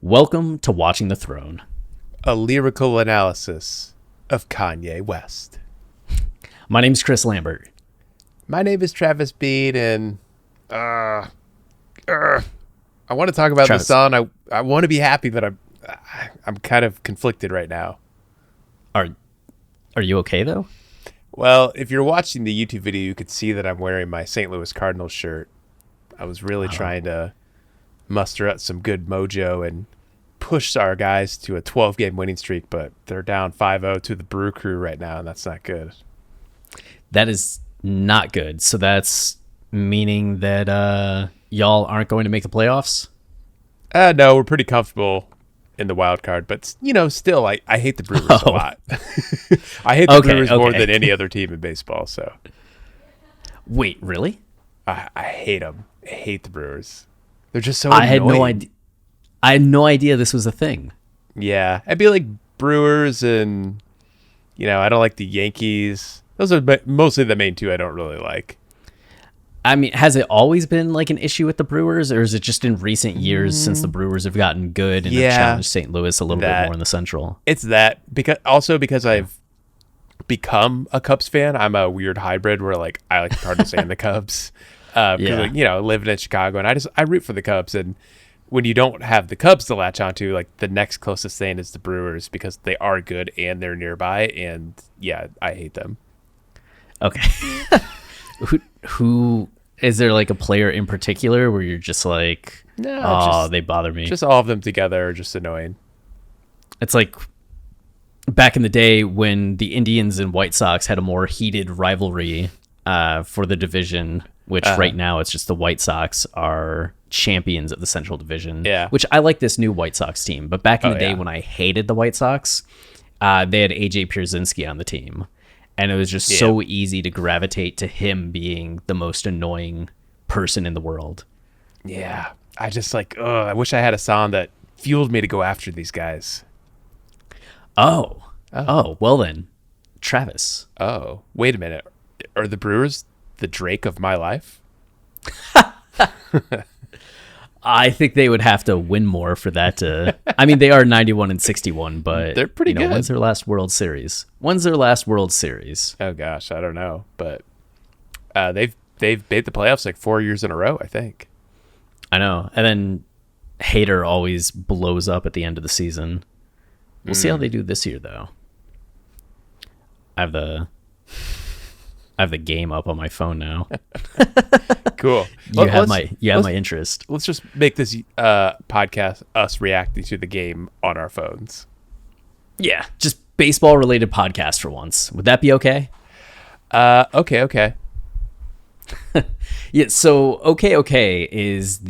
Welcome to Watching the Throne. A lyrical analysis of Kanye West. My name's Chris Lambert. My name is Travis Bean, and I want to talk about Travis. this song. I want to be happy, but I'm kind of conflicted right now. Are you okay though? Well, if you're watching the YouTube video, you could see that I'm wearing my St. Louis Cardinals shirt. I was really trying to muster up some good mojo and push our guys to a 12-game winning streak, but they're down 5-0 to the Brew Crew right now, and that's not good. That is not good. So that's meaning that y'all aren't going to make the playoffs? No, we're pretty comfortable in the wild card, but still, I hate the Brewers a lot. I hate the Brewers more than any other team in baseball. So, wait, really? I hate them. I hate the Brewers. They're just so annoying. I had no idea this was a thing. Yeah, I'd be like Brewers, and I don't like the Yankees. Those are mostly the main two I don't really like. I mean, has it always been like an issue with the Brewers, or is it just in recent years since the Brewers have gotten good and have challenged St. Louis a little bit more in the Central? It's that because I've become a Cubs fan. I'm a weird hybrid where I like the Cardinals and the Cubs. Living in Chicago, and I root for the Cubs. And when you don't have the Cubs to latch onto, the next closest thing is the Brewers because they are good and they're nearby. And yeah, I hate them. Okay. Who is there a player in particular where you're just like, no, they bother me? Just all of them together are just annoying. It's like back in the day when the Indians and White Sox had a more heated rivalry for the division, which right now it's just the White Sox are champions of the Central Division. Yeah. Which I like this new White Sox team. But back in the day when I hated the White Sox, they had AJ Pierzynski on the team. And it was just so easy to gravitate to him being the most annoying person in the world. Yeah. I just I wish I had a song that fueled me to go after these guys. Oh, well then, Travis. Oh, wait a minute. Are the Brewers the Drake of my life? I think they would have to win more for that to. I mean, they are 91-61, but they're pretty good. When's their last World Series? Oh gosh, I don't know, but they've made the playoffs 4 years in a row, I think. I know, and then Hader always blows up at the end of the season. We'll see how they do this year, though. I have the game up on my phone now. Cool. You have my interest. Let's just make this podcast us reacting to the game on our phones. Yeah, just baseball related podcast for once. Would that be okay? Okay. Yeah, so okay is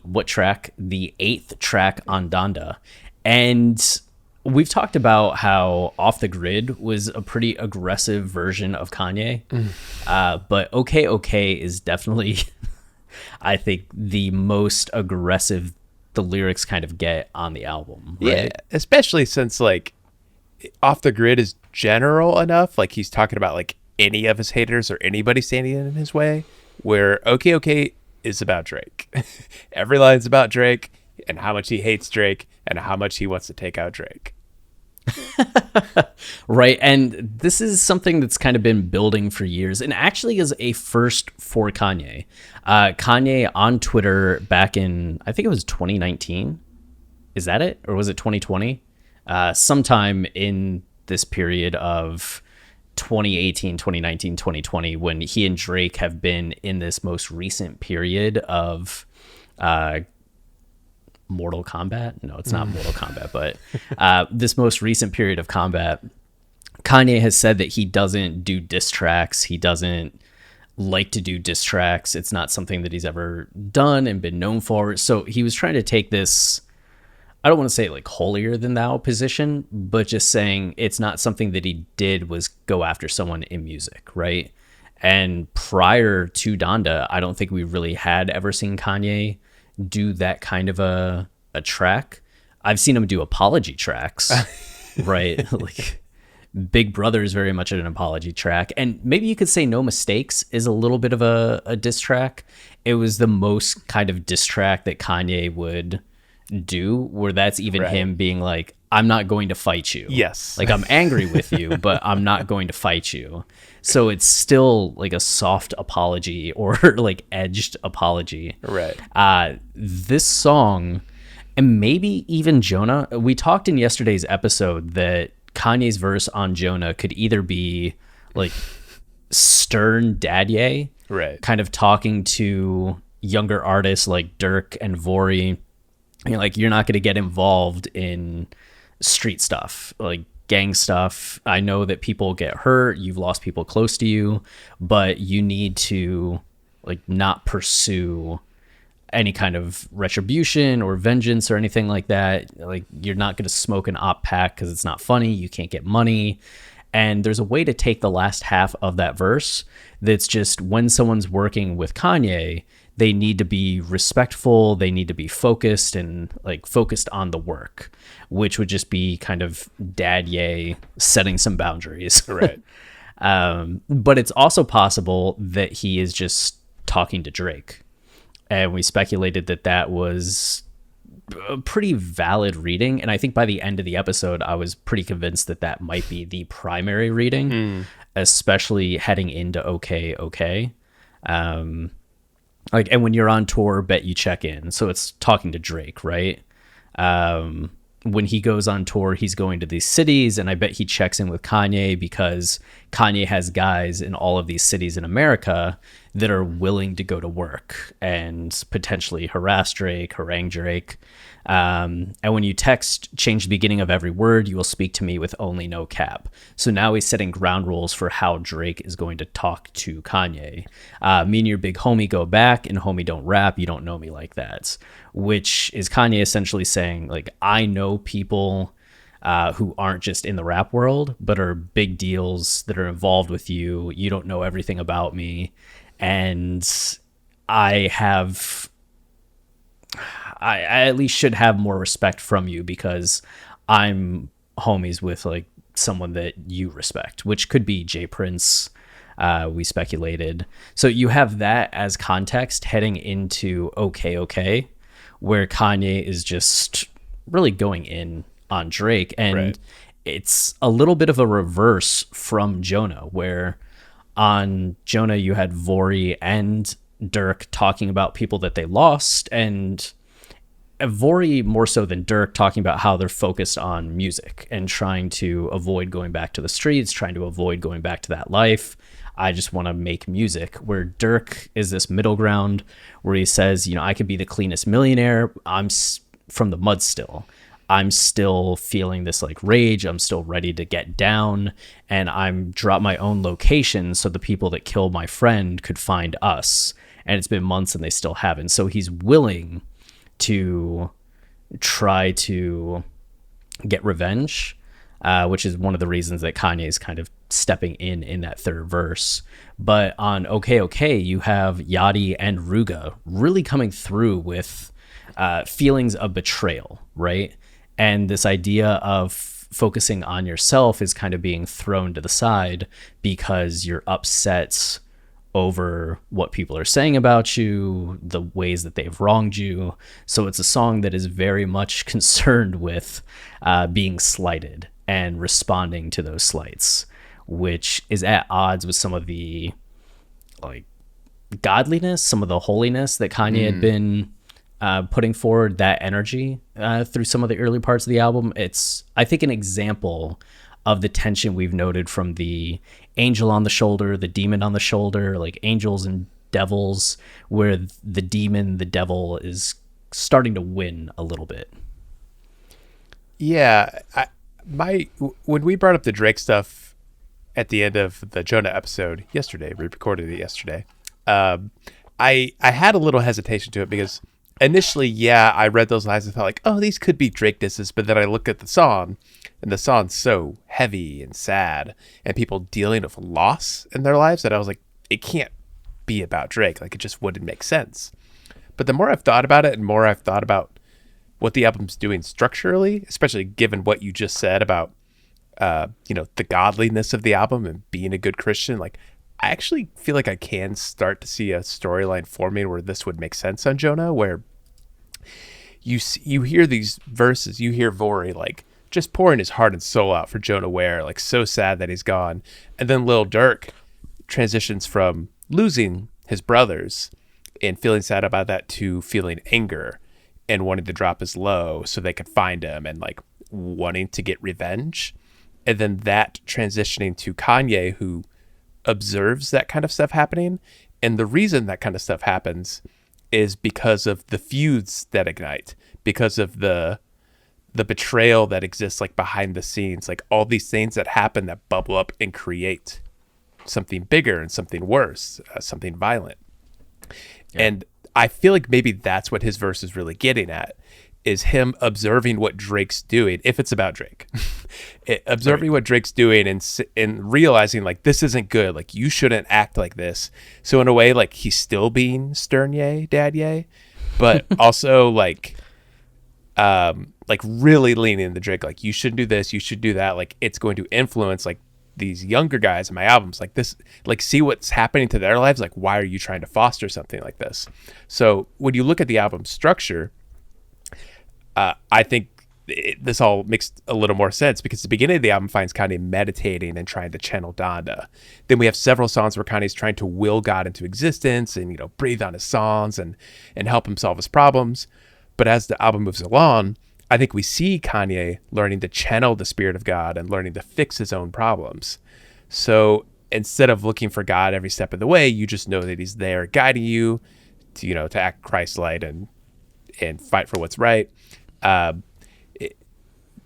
what track? The 8th track on Donda. And we've talked about how Off the Grid was a pretty aggressive version of Kanye. But okay is definitely, I think, the most aggressive the lyrics kind of get on the album. Right? Yeah, especially since Off the Grid is general enough. He's talking about any of his haters or anybody standing in his way, where okay is about Drake. Every line's about Drake and how much he hates Drake and how much he wants to take out Drake. Right. And this is something that's kind of been building for years and actually is a first for Kanye. Kanye on Twitter back in, I think it was 2019. Is that it? Or was it 2020? Sometime in this period of 2018, 2019, 2020, when he and Drake have been in this most recent period of Mortal Kombat. No, it's not Mortal Kombat, but this most recent period of combat, Kanye has said that he doesn't do diss tracks. He doesn't like to do diss tracks. It's not something that he's ever done and been known for. So he was trying to take this, I don't want to say holier than thou position, but just saying it's not something that he did was go after someone in music, right? And prior to Donda, I don't think we really had ever seen Kanye do that kind of a track. I've seen him do apology tracks, right? Big Brother is very much an apology track. And maybe you could say No Mistakes is a little bit of a diss track. It was the most kind of diss track that Kanye would do, where that's even Right. him being like, I'm not going to fight you. Yes. Like, I'm angry with you, but I'm not going to fight you. So it's still like a soft apology or like edged apology. Right. This song, and maybe even Jonah, we talked in yesterday's episode that Kanye's verse on Jonah could either be like stern dadye, Right. kind of talking to younger artists like Dirk and Vori, you know, like, you're not going to get involved in street stuff, like gang stuff. I know that people get hurt, you've lost people close to you, but you need to like not pursue any kind of retribution or vengeance or anything like that. Like, you're not going to smoke an op pack because it's not funny, you can't get money. And there's a way to take the last half of that verse that's just, when someone's working with Kanye, they need to be respectful, they need to be focused, and like focused on the work, which would just be kind of dadye setting some boundaries. Right. But it's also possible that he is just talking to Drake. And we speculated that that was a pretty valid reading. And I think by the end of the episode, I was pretty convinced that that might be the primary reading, especially heading into OK, OK. Like, and when you're on tour, bet you check in. So it's talking to Drake, right? When he goes on tour, he's going to these cities, and I bet he checks in with Kanye because Kanye has guys in all of these cities in America that are willing to go to work and potentially harass Drake, harangue Drake. And when you text, change the beginning of every word, you will speak to me with only no cap. So now he's setting ground rules for how Drake is going to talk to Kanye. Me and your big homie go back, and homie don't rap, you don't know me like that. Which is Kanye essentially saying, like, I know people who aren't just in the rap world, but are big deals that are involved with you. You don't know everything about me. And I at least should have more respect from you because I'm homies with like someone that you respect, which could be Jay Prince. We speculated. So you have that as context heading into OK, OK, where Kanye is just really going in on Drake. And Right. It's a little bit of a reverse from Jonah, where on Jonah you had Vori and Dirk talking about people that they lost, and Vori more so than Dirk talking about how they're focused on music and trying to avoid going back to the streets, trying to avoid going back to that life. I just want to make music. Where Dirk is this middle ground where he says, you know, I could be the cleanest millionaire. I'm from the mud still. I'm still feeling this like rage. I'm still ready to get down, and I'm drop my own location so the people that killed my friend could find us. And it's been months and they still haven't. So he's willing to try to get revenge, which is one of the reasons that Kanye is kind of stepping in that third verse. But on OK, OK, you have Yachty and Rooga really coming through with feelings of betrayal, right? And this idea of focusing on yourself is kind of being thrown to the side because you're upset over what people are saying about you, the ways that they've wronged you. So it's a song that is very much concerned with being slighted and responding to those slights, which is at odds with some of the like godliness, some of the holiness that Kanye had been putting forward, that energy through some of the early parts of the album. It's, I think, an example of the tension we've noted from the angel on the shoulder, the demon on the shoulder, like angels and devils, where the demon, the devil, is starting to win a little bit. Yeah, when we brought up the Drake stuff at the end of the Jonah episode yesterday, we recorded it yesterday. I had a little hesitation to it because initially, yeah, I read those lines and felt like, oh, these could be Drake disses. But then I look at the song, and the song's so heavy and sad, and people dealing with loss in their lives that I was like, it can't be about Drake. Like, it just wouldn't make sense. But the more I've thought about it, and more I've thought about what the album's doing structurally, especially given what you just said about, the godliness of the album and being a good Christian, like, I actually feel like I can start to see a storyline forming where this would make sense on Jonah, where you hear these verses, you hear Vori like just pouring his heart and soul out for Jonah Ware, like so sad that he's gone. And then Lil Durk transitions from losing his brothers and feeling sad about that to feeling anger and wanting to drop his low so they could find him and like wanting to get revenge. And then that transitioning to Kanye, who observes that kind of stuff happening. And the reason that kind of stuff happens is because of the feuds that ignite, because of the betrayal that exists like behind the scenes, like all these things that happen that bubble up and create something bigger and something worse, something violent. Yeah. And I feel like maybe that's what his verse is really getting at, is him observing what Drake's doing, if it's about Drake, observing what Drake's doing and realizing like, this isn't good. Like you shouldn't act like this. So in a way, like he's still being stern, yay, dad, yay, but also like really leaning into Drake, like you shouldn't do this, you should do that. Like it's going to influence like these younger guys in my albums, like this, like see what's happening to their lives. Like, why are you trying to foster something like this? So when you look at the album structure, I think this all makes a little more sense, because the beginning of the album finds Kanye meditating and trying to channel Donda. Then we have several songs where Kanye's trying to will God into existence and, you know, breathe on his songs and help him solve his problems. But as the album moves along, I think we see Kanye learning to channel the spirit of God and learning to fix his own problems. So instead of looking for God every step of the way, you just know that he's there guiding you to, you know, to act Christ-like and fight for what's right.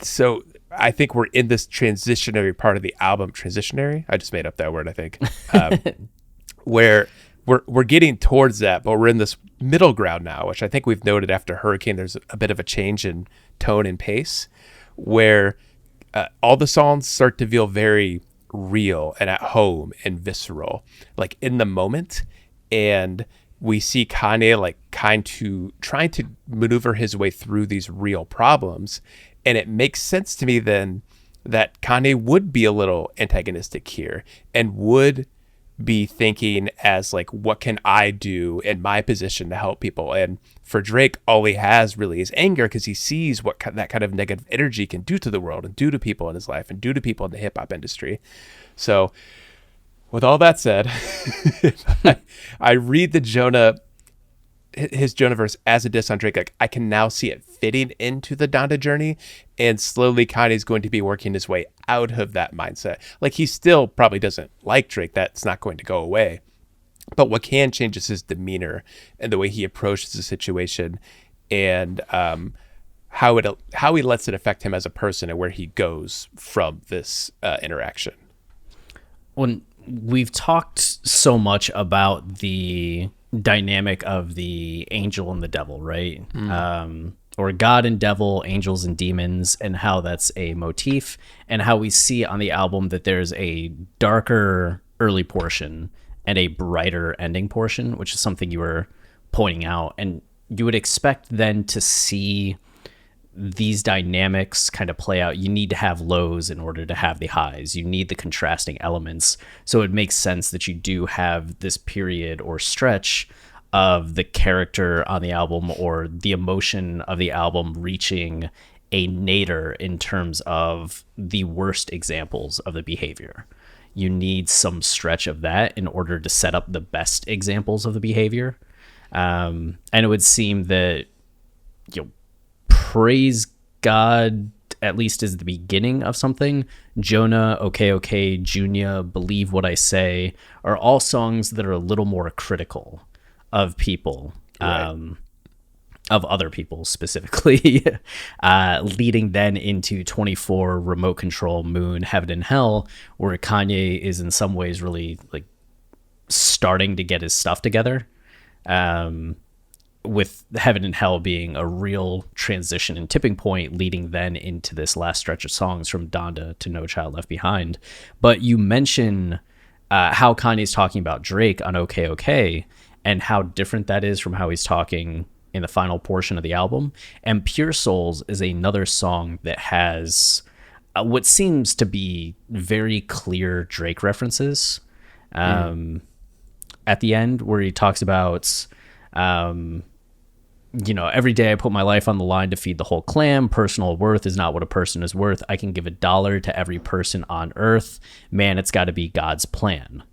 So I think we're in this transitionary part of the album. Transitionary? I just made up that word, I think. Where we're getting towards that, but we're in this middle ground now, which I think we've noted after Hurricane. There's a bit of a change in tone and pace, where all the songs start to feel very real and at home and visceral, like in the moment. And we see Kanye like trying to maneuver his way through these real problems. And it makes sense to me then that Kanye would be a little antagonistic here and would be thinking as like, what can I do in my position to help people? And for Drake, all he has really is anger, because he sees what that kind of negative energy can do to the world and do to people in his life and do to people in the hip hop industry. So with all that said, I read his Jonah verse as a diss on Drake. Like I can now see it fitting into the Donda journey, and slowly Kanye's going to be working his way out of that mindset. Like he still probably doesn't like Drake. That's not going to go away. But what can change is his demeanor and the way he approaches the situation, and how he lets it affect him as a person and where he goes from this interaction. When we've talked so much about the dynamic of the angel and the devil, right? Or God and devil, angels and demons, and how that's a motif, and how we see on the album that there's a darker early portion and a brighter ending portion, which is something you were pointing out. And you would expect then to see these dynamics kind of play out. You need to have lows in order to have the highs. You need the contrasting elements. So it makes sense that you do have this period or stretch of the character on the album or the emotion of the album reaching a nadir in terms of the worst examples of the behavior. You need some stretch of that in order to set up the best examples of the behavior. And it would seem that, you know, praise God at least is the beginning of something. Jonah, Okay, Junior, Believe What I Say are all songs that are a little more critical of people, right. Of other people specifically, leading then into 24, Remote Control, Moon, Heaven and Hell, where Kanye is in some ways really like starting to get his stuff together. With Heaven and Hell being a real transition and tipping point, leading then into this last stretch of songs from Donda to No Child Left Behind. But you mention how Kanye's talking about Drake on Okay, and how different that is from how he's talking in the final portion of the album. And Pure Souls is another song that has what seems to be very clear Drake references at the end, where he talks about every day I put my life on the line to feed the whole clan. Personal worth is not what a person is worth. I can give $1 to every person on earth. Man, it's got to be God's plan.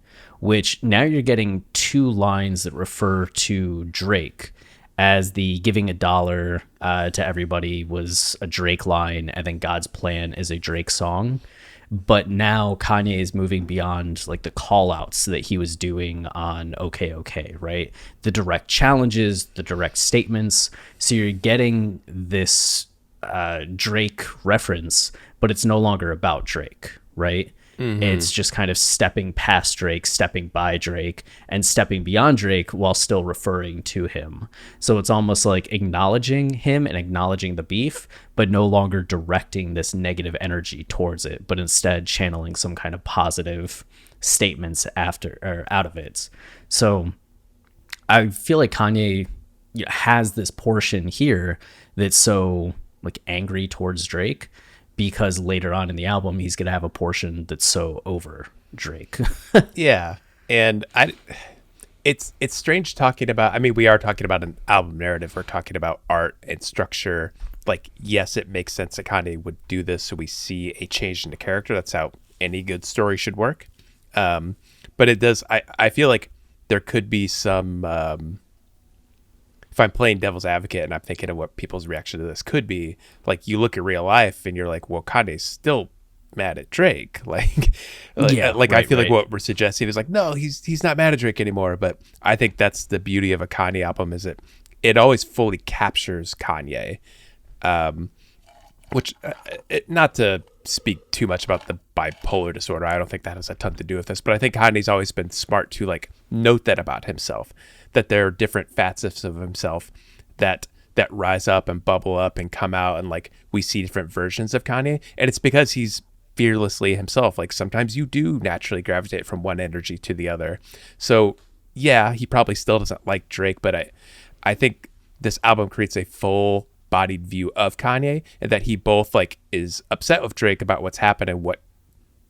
Which now you're getting two lines that refer to Drake, as the giving $1 to everybody was a Drake line, and then God's plan is a Drake song. But now Kanye is moving beyond like the call outs that he was doing on OK, right? The direct challenges, the direct statements. So you're getting this Drake reference, but it's no longer about Drake, right? Mm-hmm. It's just kind of stepping past Drake, stepping by Drake, and stepping beyond Drake while still referring to him. So it's almost like acknowledging him and acknowledging the beef, but no longer directing this negative energy towards it, but instead channeling some kind of positive statements after or out of it. So I feel like Kanye has this portion here that's so like angry towards Drake, because later on in the album he's going to have a portion that's so over Drake. Yeah. And it's strange talking about, I mean, we are talking about an album narrative. We're talking about art and structure. Like, yes, it makes sense that Kanye would do this so we see a change in the character. That's how any good story should work. But it does, I feel like there could be some, if I'm playing devil's advocate and I'm thinking of what people's reaction to this could be, like you look at real life and you're like, well, Kanye's still mad at Drake. Like I feel like what we're suggesting is like, no, he's not mad at Drake anymore. But I think that's the beauty of a Kanye album, is it always fully captures Kanye. Which, not to speak too much about the bipolar disorder, I don't think that has a ton to do with this, but I think Kanye's always been smart to like note that about himself, that there are different facets of himself that rise up and bubble up and come out, and like we see different versions of Kanye, and it's because he's fearlessly himself. Like sometimes you do naturally gravitate from one energy to the other. So yeah, he probably still doesn't like Drake, but I think this album creates a full bodied view of Kanye, and that he both like is upset with Drake about what's happened and what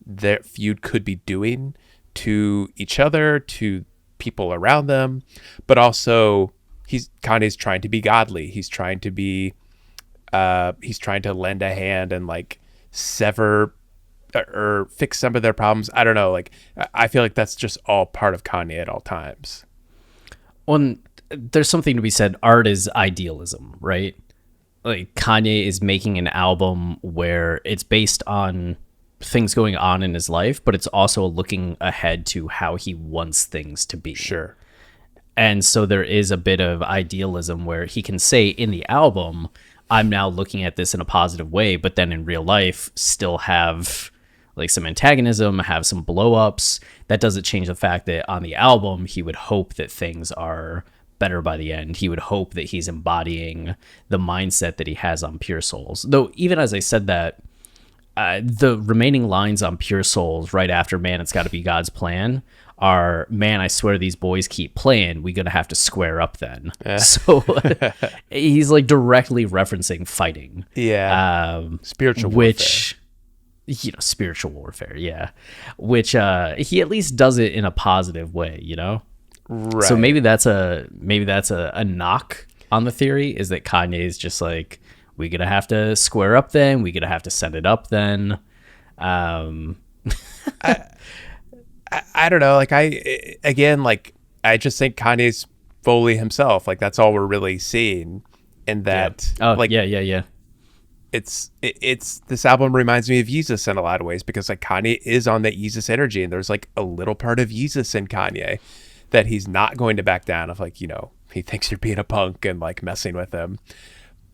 their feud could be doing to each other, to people around them, but also Kanye's trying to be godly. He's trying to be he's trying to lend a hand and like sever or fix some of their problems. I don't know, like I feel like that's just all part of Kanye at all times. Well, there's something to be said. Art is idealism, right? Like Kanye is making an album where it's based on things going on in his life, but it's also looking ahead to how he wants things to be. Sure. And so there is a bit of idealism where he can say in the album, I'm now looking at this in a positive way, but then in real life still have like some antagonism, have some blow ups. That doesn't change the fact that on the album, he would hope that things are better by the end. He would hope that he's embodying the mindset that he has on Pure Souls. Though even as I said that, the remaining lines on Pure Souls right after Man, It's Gotta Be God's Plan are, man, I swear these boys keep playing, we gonna have to square up then. So he's like directly referencing fighting. Yeah. Spiritual warfare. Which, spiritual warfare, yeah. Which he at least does it in a positive way, Right. So maybe that's a knock on the theory, is that Kanye is just like, we gonna have to square up then, we gonna have to set it up then. I don't know, like I just think Kanye's fully himself. Like that's all we're really seeing, and that yeah. It's this album reminds me of Yeezus in a lot of ways, because like Kanye is on that Yeezus energy, and there's like a little part of Yeezus in Kanye that he's not going to back down of, like, he thinks you're being a punk and like messing with him.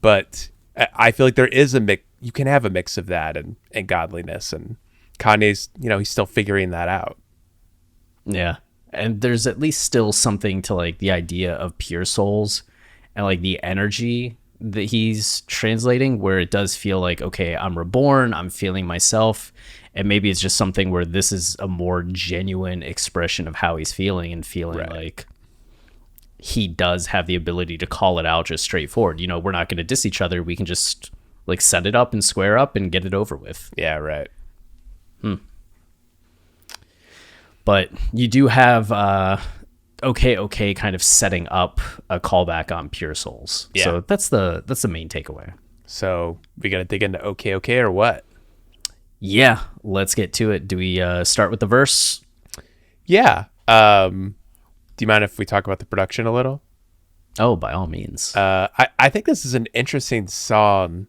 But I feel like there is a mix. You can have a mix of that and godliness, and Kanye's, he's still figuring that out. Yeah. And there's at least still something to like the idea of Pure Souls and like the energy that he's translating, where it does feel like, okay, I'm reborn, I'm feeling myself. And maybe it's just something where this is a more genuine expression of how he's feeling, and feeling right. Like he does have the ability to call it out just straightforward. We're not going to diss each other. We can just like set it up and square up and get it over with. Yeah, right. But you do have okay kind of setting up a callback on Pure Souls. Yeah. So that's the main takeaway. So we got to dig into okay or what? Yeah, let's get to it. Do we start with the verse? Yeah. Do you mind if we talk about the production a little? Oh, by all means. I think this is an interesting song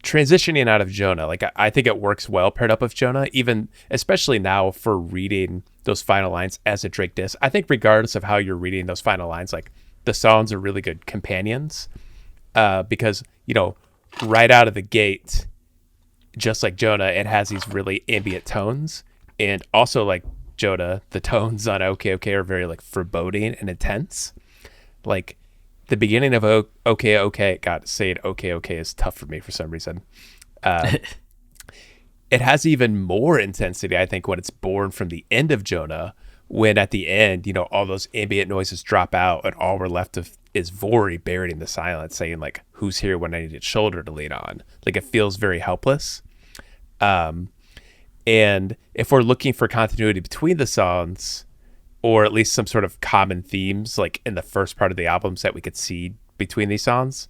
transitioning out of Jonah. Like, I think it works well paired up with Jonah, even especially now for reading those final lines as a Drake diss. I think regardless of how you're reading those final lines, like the songs are really good companions because, you know, right out of the gate, just like Jonah, it has these really ambient tones. And also like Jonah, the tones on okay are very like foreboding and intense. Like the beginning of okay, God, saying okay is tough for me for some reason. It has even more intensity, I think, when it's born from the end of Jonah, when at the end, you know, all those ambient noises drop out and all we're left of is Vori buried in the silence saying like, who's here when I need a shoulder to lean on? Like it feels very helpless. And if we're looking for continuity between the songs, or at least some sort of common themes, like in the first part of the albums that we could see between these songs,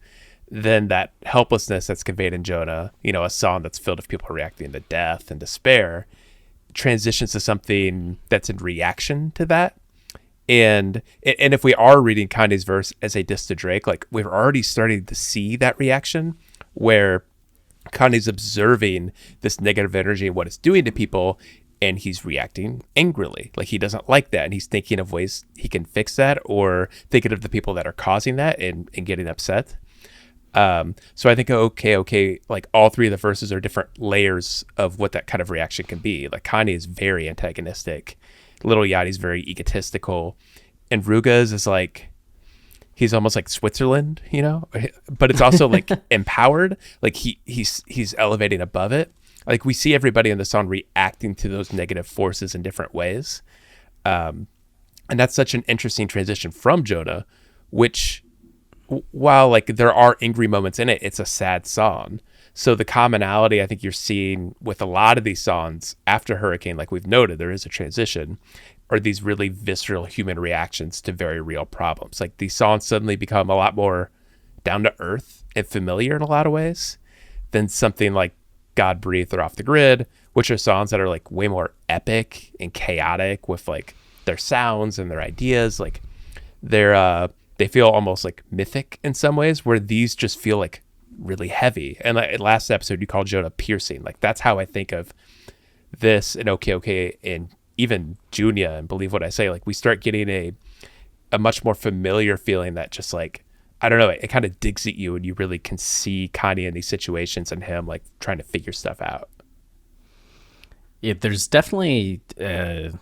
then that helplessness that's conveyed in Jonah, you know, a song that's filled with people reacting to death and despair, transitions to something that's in reaction to that. And if we are reading Kanye's verse as a diss to Drake, like we're already starting to see that reaction where Kanye's observing this negative energy and what it's doing to people, and he's reacting angrily. Like he doesn't like that, and he's thinking of ways he can fix that, or thinking of the people that are causing that and getting upset. So I think okay, like all three of the verses are different layers of what that kind of reaction can be. Like Kanye is very antagonistic, Lil Yachty's very egotistical, and Rooga's is like, he's almost like Switzerland, you know, but it's also like empowered. Like he's elevating above it. Like we see everybody in the song reacting to those negative forces in different ways. And that's such an interesting transition from Jonah, which while like there are angry moments in it, it's a sad song. So the commonality I think you're seeing with a lot of these songs after Hurricane, like we've noted, there is a transition, are these really visceral human reactions to very real problems. Like these songs suddenly become a lot more down to earth and familiar in a lot of ways than something like God Breathed or Off the Grid, which are songs that are like way more epic and chaotic with like their sounds and their ideas. Like they feel almost like mythic in some ways, where these just feel like really heavy. And like last episode you called Jonah piercing. Like that's how I think of this and okay and even Junior and Believe What I Say. Like we start getting a much more familiar feeling that just like, I don't know, it kind of digs at you and you really can see Kanye in these situations and him like trying to figure stuff out. Yeah, there's definitely that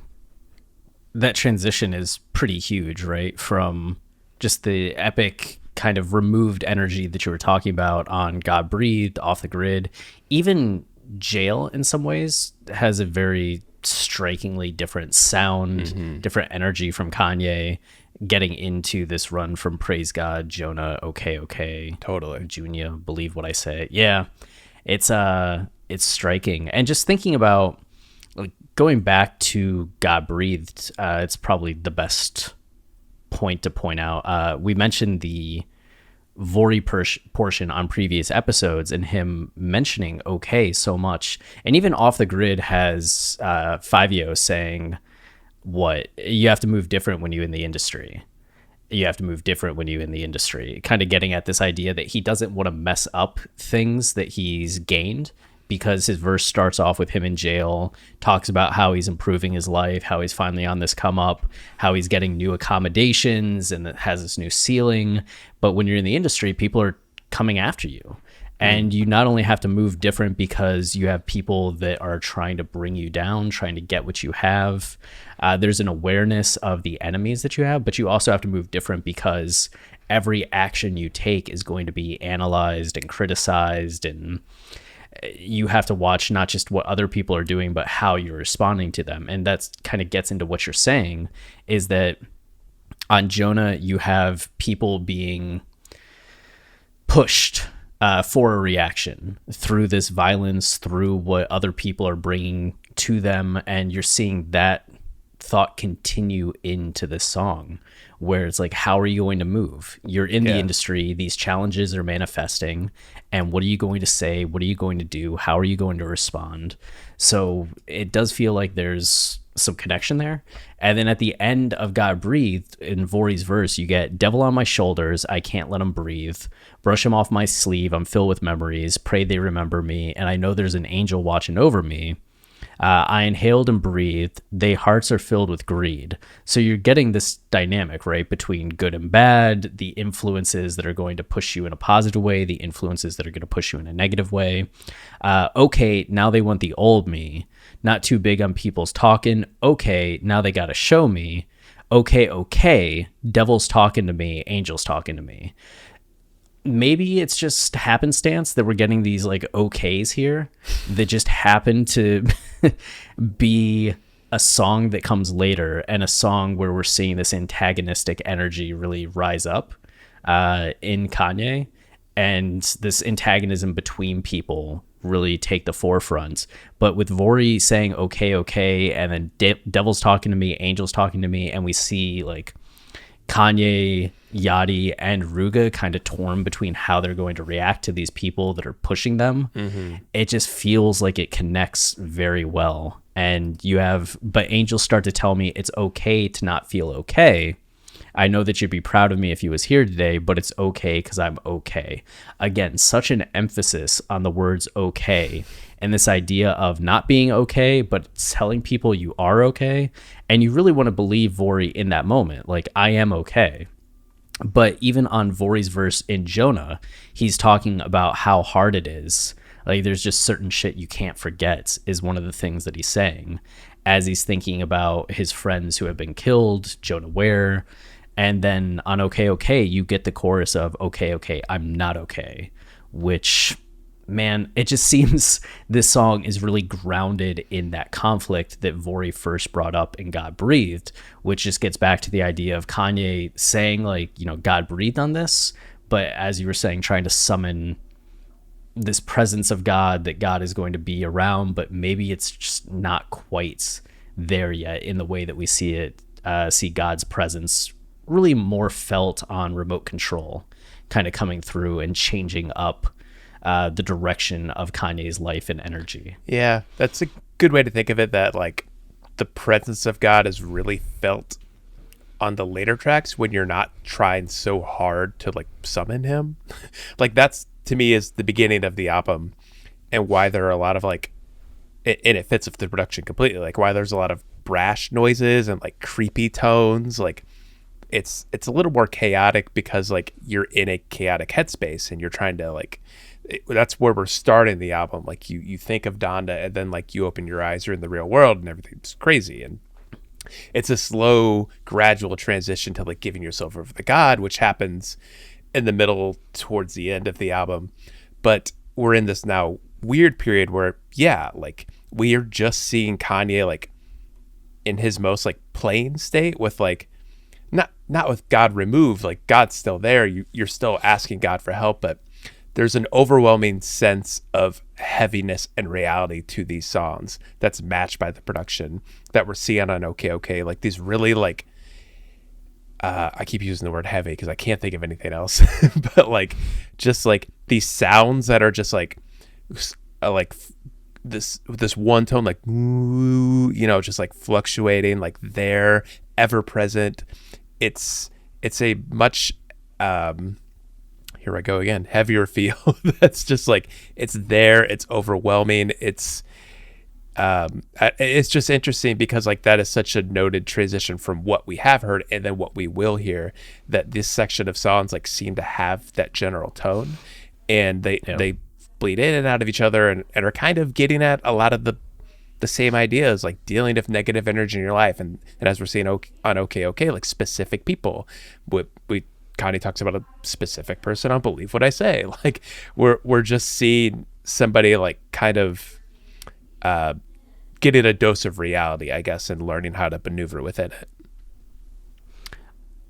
transition is pretty huge, right? From just the epic kind of removed energy that you were talking about on God Breathed, Off the Grid. Even Jail in some ways has a very strikingly different sound, different energy from Kanye, getting into this run from Praise God, Jonah, okay, totally, Junior, Believe What I Say. Yeah, it's striking. And just thinking about like going back to God Breathed, it's probably the best point to point out. We mentioned the Vori portion on previous episodes and him mentioning okay so much, and even Off the Grid has Fivio saying what you have to move different when you're in the industry. You have to move different when you're in the industry, kind of getting at this idea that he doesn't want to mess up things that he's gained, because his verse starts off with him in jail, talks about how he's improving his life, how he's finally on this come up, how he's getting new accommodations and that has this new ceiling. But when you're in the industry, people are coming after you. And you not only have to move different because you have people that are trying to bring you down, trying to get what you have. There's an awareness of the enemies that you have, but you also have to move different because every action you take is going to be analyzed and criticized, and you have to watch not just what other people are doing, but how you're responding to them. And that's kind of gets into what you're saying, is that on Jonah, you have people being pushed for a reaction through this violence, through what other people are bringing to them. And you're seeing that thought continue into this song, where it's like, how are you going to move? You're in the industry, these challenges are manifesting, and what are you going to say? What are you going to do? How are you going to respond? So it does feel like there's some connection there. And then at the end of God Breathed, in Vori's verse, you get devil on my shoulders, I can't let him breathe. Brush him off my sleeve, I'm filled with memories. Pray they remember me, and I know there's an angel watching over me. I inhaled and breathed. They hearts are filled with greed. So you're getting this dynamic, right, between good and bad, the influences that are going to push you in a positive way, the influences that are going to push you in a negative way. Okay, now they want the old me. Not too big on people's talking. Okay, now they got to show me. Okay, devil's talking to me, angels talking to me. Maybe it's just happenstance that we're getting these like okays here that just happen to be a song that comes later, and a song where we're seeing this antagonistic energy really rise up in Kanye, and this antagonism between people really take the forefront. But with Vori saying okay, and then devil's talking to me, angels talking to me, and we see like Kanye, Yachty, and Rooga kind of torn between how they're going to react to these people that are pushing them. It just feels like it connects very well. And but angels start to tell me it's okay to not feel okay. I know that you'd be proud of me if you was here today, but it's okay because I'm okay. Again, such an emphasis on the words okay, and this idea of not being okay, but telling people you are okay. And you really want to believe Vori in that moment. Like, I am okay. But even on Vori's verse in Jonah, he's talking about how hard it is. Like, there's just certain shit you can't forget is one of the things that he's saying as he's thinking about his friends who have been killed, Jonah Ware. And then on okay, you get the chorus of okay, I'm not okay, which, man, it just seems this song is really grounded in that conflict that Vori first brought up in God Breathed, which just gets back to the idea of Kanye saying, like, you know, God breathed on this, but as you were saying, trying to summon this presence of God that God is going to be around, but maybe it's just not quite there yet in the way that we see God's presence really more felt on remote control, kind of coming through and changing up the direction of Kanye's life and energy. Yeah, that's a good way to think of it, that like the presence of God is really felt on the later tracks when you're not trying so hard to like summon him. Like, that's, to me, is the beginning of the album, and why there are a lot of like, and it fits with the production completely, like why there's a lot of brash noises and like creepy tones. Like, it's a little more chaotic because like you're in a chaotic headspace and you're trying to like, that's where we're starting the album. Like you think of Donda, and then like you open your eyes, you're in the real world and everything's crazy, and it's a slow gradual transition to like giving yourself over to God, which happens in the middle towards the end of the album. But we're in this now weird period where, yeah, like we are just seeing Kanye like in his most like plain state, with like not with God removed, like God's still there, you're still asking God for help, but there's an overwhelming sense of heaviness and reality to these songs that's matched by the production that we're seeing on okay, like these really like I keep using the word heavy because I can't think of anything else but like just like these sounds that are just like this one tone, like, you know, just like fluctuating, like they're ever present. It's a much here I go again, heavier feel that's just like, it's there, it's overwhelming, it's just interesting because like that is such a noted transition from what we have heard and then what we will hear, that this section of songs like seem to have that general tone, and they bleed in and out of each other, and are kind of getting at a lot of the same ideas, like dealing with negative energy in your life, and as we're seeing on okay, like specific people, Kanye talks about a specific person on Believe What I Say. Like we're just seeing somebody like kind of getting a dose of reality, I guess, and learning how to maneuver within it.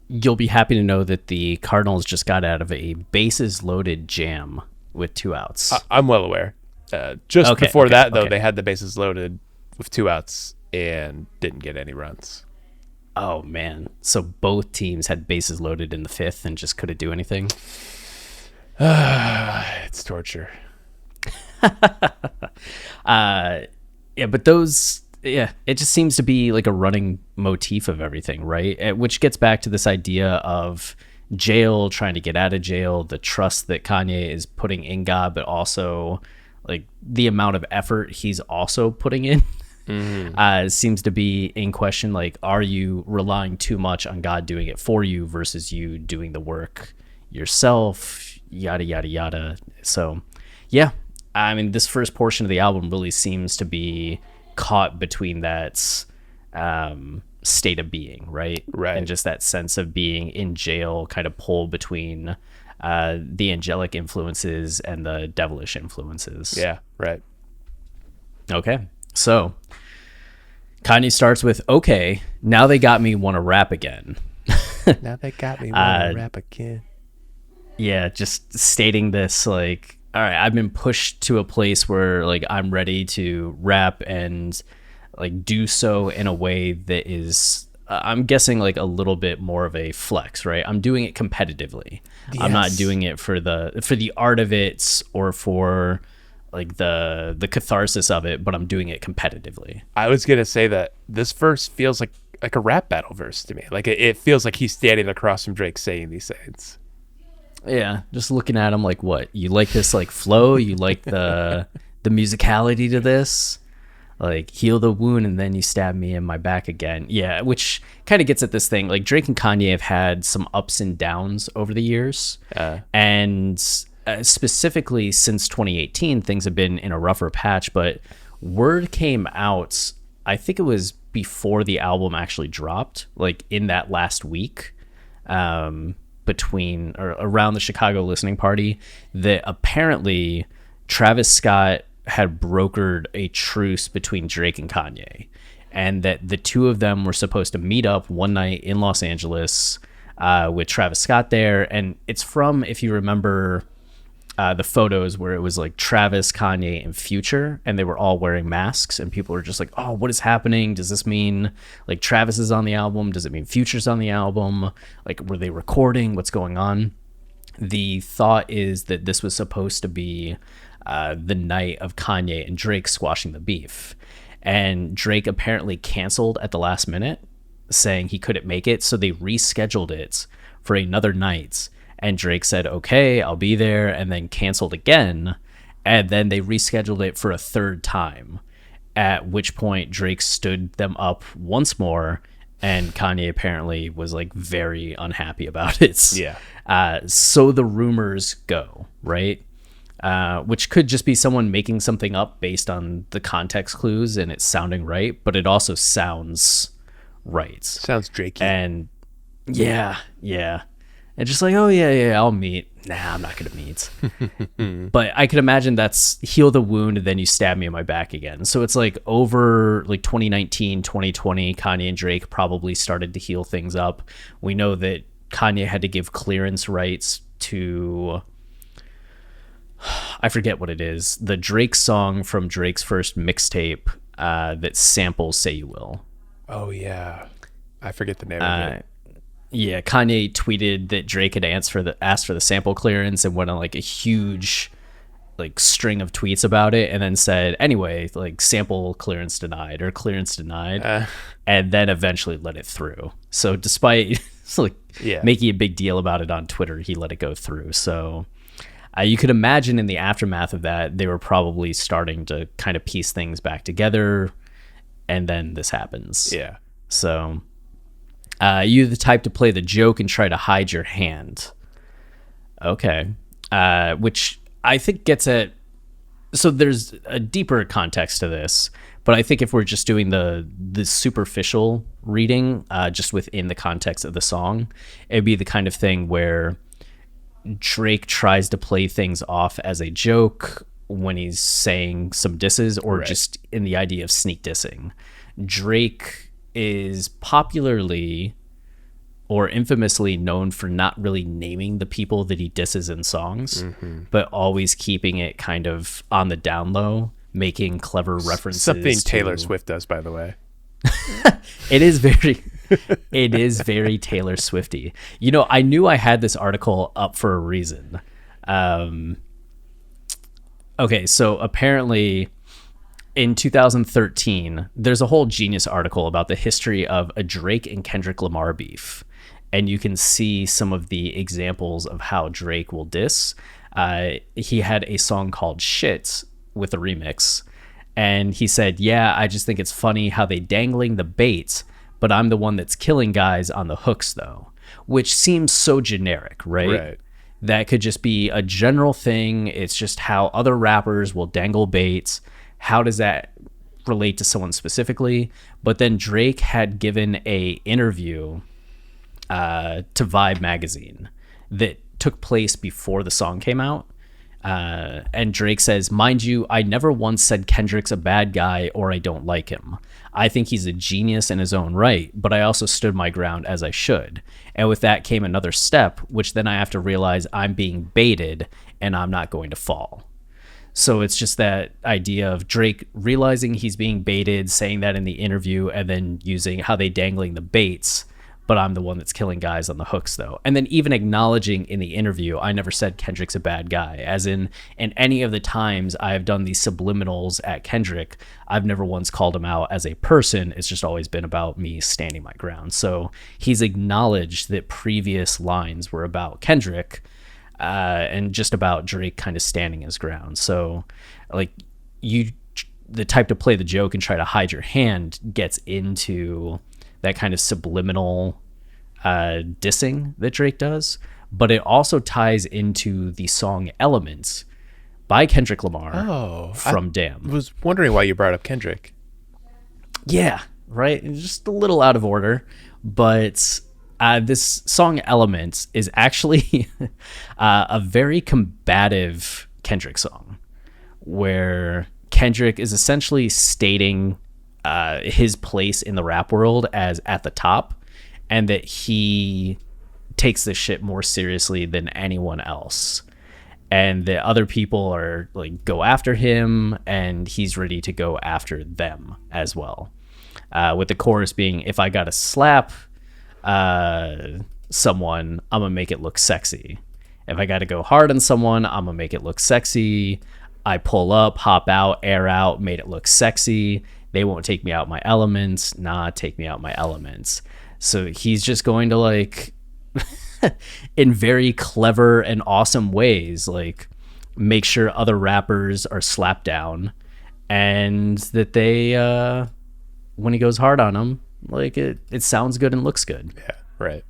You'll be happy to know that the Cardinals just got out of a bases loaded jam with 2 outs. I'm well aware. Before that, though, they had the bases loaded with 2 outs and didn't get any runs. Oh man. So both teams had bases loaded in the 5th and just couldn't do anything. It's torture. Yeah, but those, yeah, it just seems to be like a running motif of everything, right? Which gets back to this idea of jail, trying to get out of jail, the trust that Kanye is putting in God, but also like the amount of effort he's also putting in. Seems to be in question. Like, are you relying too much on God doing it for you versus you doing the work yourself? Yada, yada, yada. So, yeah, I mean, this first portion of the album really seems to be caught between that state of being, right? And just that sense of being in jail, kind of pulled between the angelic influences and the devilish influences. Yeah, right. Okay, so Kanye starts with, okay, now they got me want to rap again. Now they got me want to rap again. Yeah, just stating this, like, all right, I've been pushed to a place where like I'm ready to rap and like do so in a way that is I'm guessing like a little bit more of a flex, right? I'm doing it competitively. Yes. I'm not doing it for the art of it or for like the catharsis of it, but I'm doing it competitively. I was gonna say that this verse feels like a rap battle verse to me. Like it feels like he's standing across from Drake saying these things. Yeah, just looking at him like, what? You like this like flow? You like the musicality to this? Like, heal the wound and then you stab me in my back again. Yeah, which kind of gets at this thing. Like, Drake and Kanye have had some ups and downs over the years. And specifically since 2018, things have been in a rougher patch. But word came out, I think it was before the album actually dropped, like in that last week. Between or around the Chicago listening party, that apparently Travis Scott had brokered a truce between Drake and Kanye, and that the two of them were supposed to meet up one night in Los Angeles with Travis Scott there. And it's from, if you remember the photos where it was like Travis, Kanye, and Future, and they were all wearing masks, and people were just like, oh, what is happening? Does this mean like Travis is on the album? Does it mean Future's on the album? Like, were they recording? What's going on? The thought is that this was supposed to be the night of Kanye and Drake squashing the beef, and Drake apparently canceled at the last minute, saying he couldn't make it, so they rescheduled it for another night. And Drake said, okay, I'll be there, and then canceled again. And then they rescheduled it for a third time, at which point Drake stood them up once more, and Kanye apparently was like very unhappy about it. Yeah. So the rumors go, right? Which could just be someone making something up based on the context clues and it sounding right, but it also sounds right. Sounds Drakey. And yeah. And just like, oh, yeah, I'll meet. Nah, I'm not going to meet. But I could imagine that's heal the wound and then you stab me in my back again. So it's like over like 2019, 2020, Kanye and Drake probably started to heal things up. We know that Kanye had to give clearance rights to, I forget what it is, the Drake song from Drake's first mixtape that samples Say You Will. Oh, yeah. I forget the name of it. Yeah, Kanye tweeted that Drake had asked for the sample clearance and went on like a huge like string of tweets about it, and then said, anyway, like sample clearance denied or clearance denied, and then eventually let it through. So despite like making a big deal about it on Twitter, he let it go through. So you could imagine in the aftermath of that, they were probably starting to kind of piece things back together, and then this happens. Yeah. So you're the type to play the joke and try to hide your hand. Okay. Which I think gets at... So there's a deeper context to this, but I think if we're just doing the superficial reading, just within the context of the song, it'd be the kind of thing where Drake tries to play things off as a joke when he's saying some disses, or just in the idea of sneak dissing. Drake is popularly or infamously known for not really naming the people that he disses in songs, but always keeping it kind of on the down low, making clever references. Something Taylor Swift does, by the way. It is very it is very Taylor Swifty. You know, I knew I had this article up for a reason. Okay, so apparently in 2013, there's a whole Genius article about the history of a Drake and Kendrick Lamar beef. And you can see some of the examples of how Drake will diss. He had a song called Shit with a remix. And he said, yeah, I just think it's funny how they dangling the bait, but I'm the one that's killing guys on the hooks, though. Which seems so generic, right? That could just be a general thing. It's just how other rappers will dangle baits. How does that relate to someone specifically? But then Drake had given a interview to Vibe magazine that took place before the song came out. And Drake says, mind you, I never once said Kendrick's a bad guy or I don't like him. I think he's a genius in his own right, but I also stood my ground as I should. And with that came another step, which then I have to realize I'm being baited and I'm not going to fall. So it's just that idea of Drake realizing he's being baited, saying that in the interview, and then using how they dangling the baits, but I'm the one that's killing guys on the hooks, though. And then even acknowledging in the interview, I never said Kendrick's a bad guy. As in any of the times I have done these subliminals at Kendrick, I've never once called him out as a person. It's just always been about me standing my ground. So he's acknowledged that previous lines were about Kendrick, and just about Drake kind of standing his ground. So, like, the type to play the joke and try to hide your hand gets into that kind of subliminal dissing that Drake does, but it also ties into the song Elements by Kendrick Lamar from Damn. I was wondering why you brought up Kendrick. Yeah, right? Just a little out of order, but this song Elements is actually a very combative Kendrick song where Kendrick is essentially stating his place in the rap world as at the top, and that he takes this shit more seriously than anyone else, and that other people are like go after him and he's ready to go after them as well, with the chorus being, if I gotta slap someone, I'm gonna make it look sexy. If I gotta go hard on someone, I'm gonna make it look sexy. I pull up, hop out, air out, made it look sexy. They won't take me out my elements. Nah, take me out my elements. So he's just going to, like, in very clever and awesome ways, like, make sure other rappers are slapped down, and that they, when he goes hard on them, like, it sounds good and looks good. Yeah, right.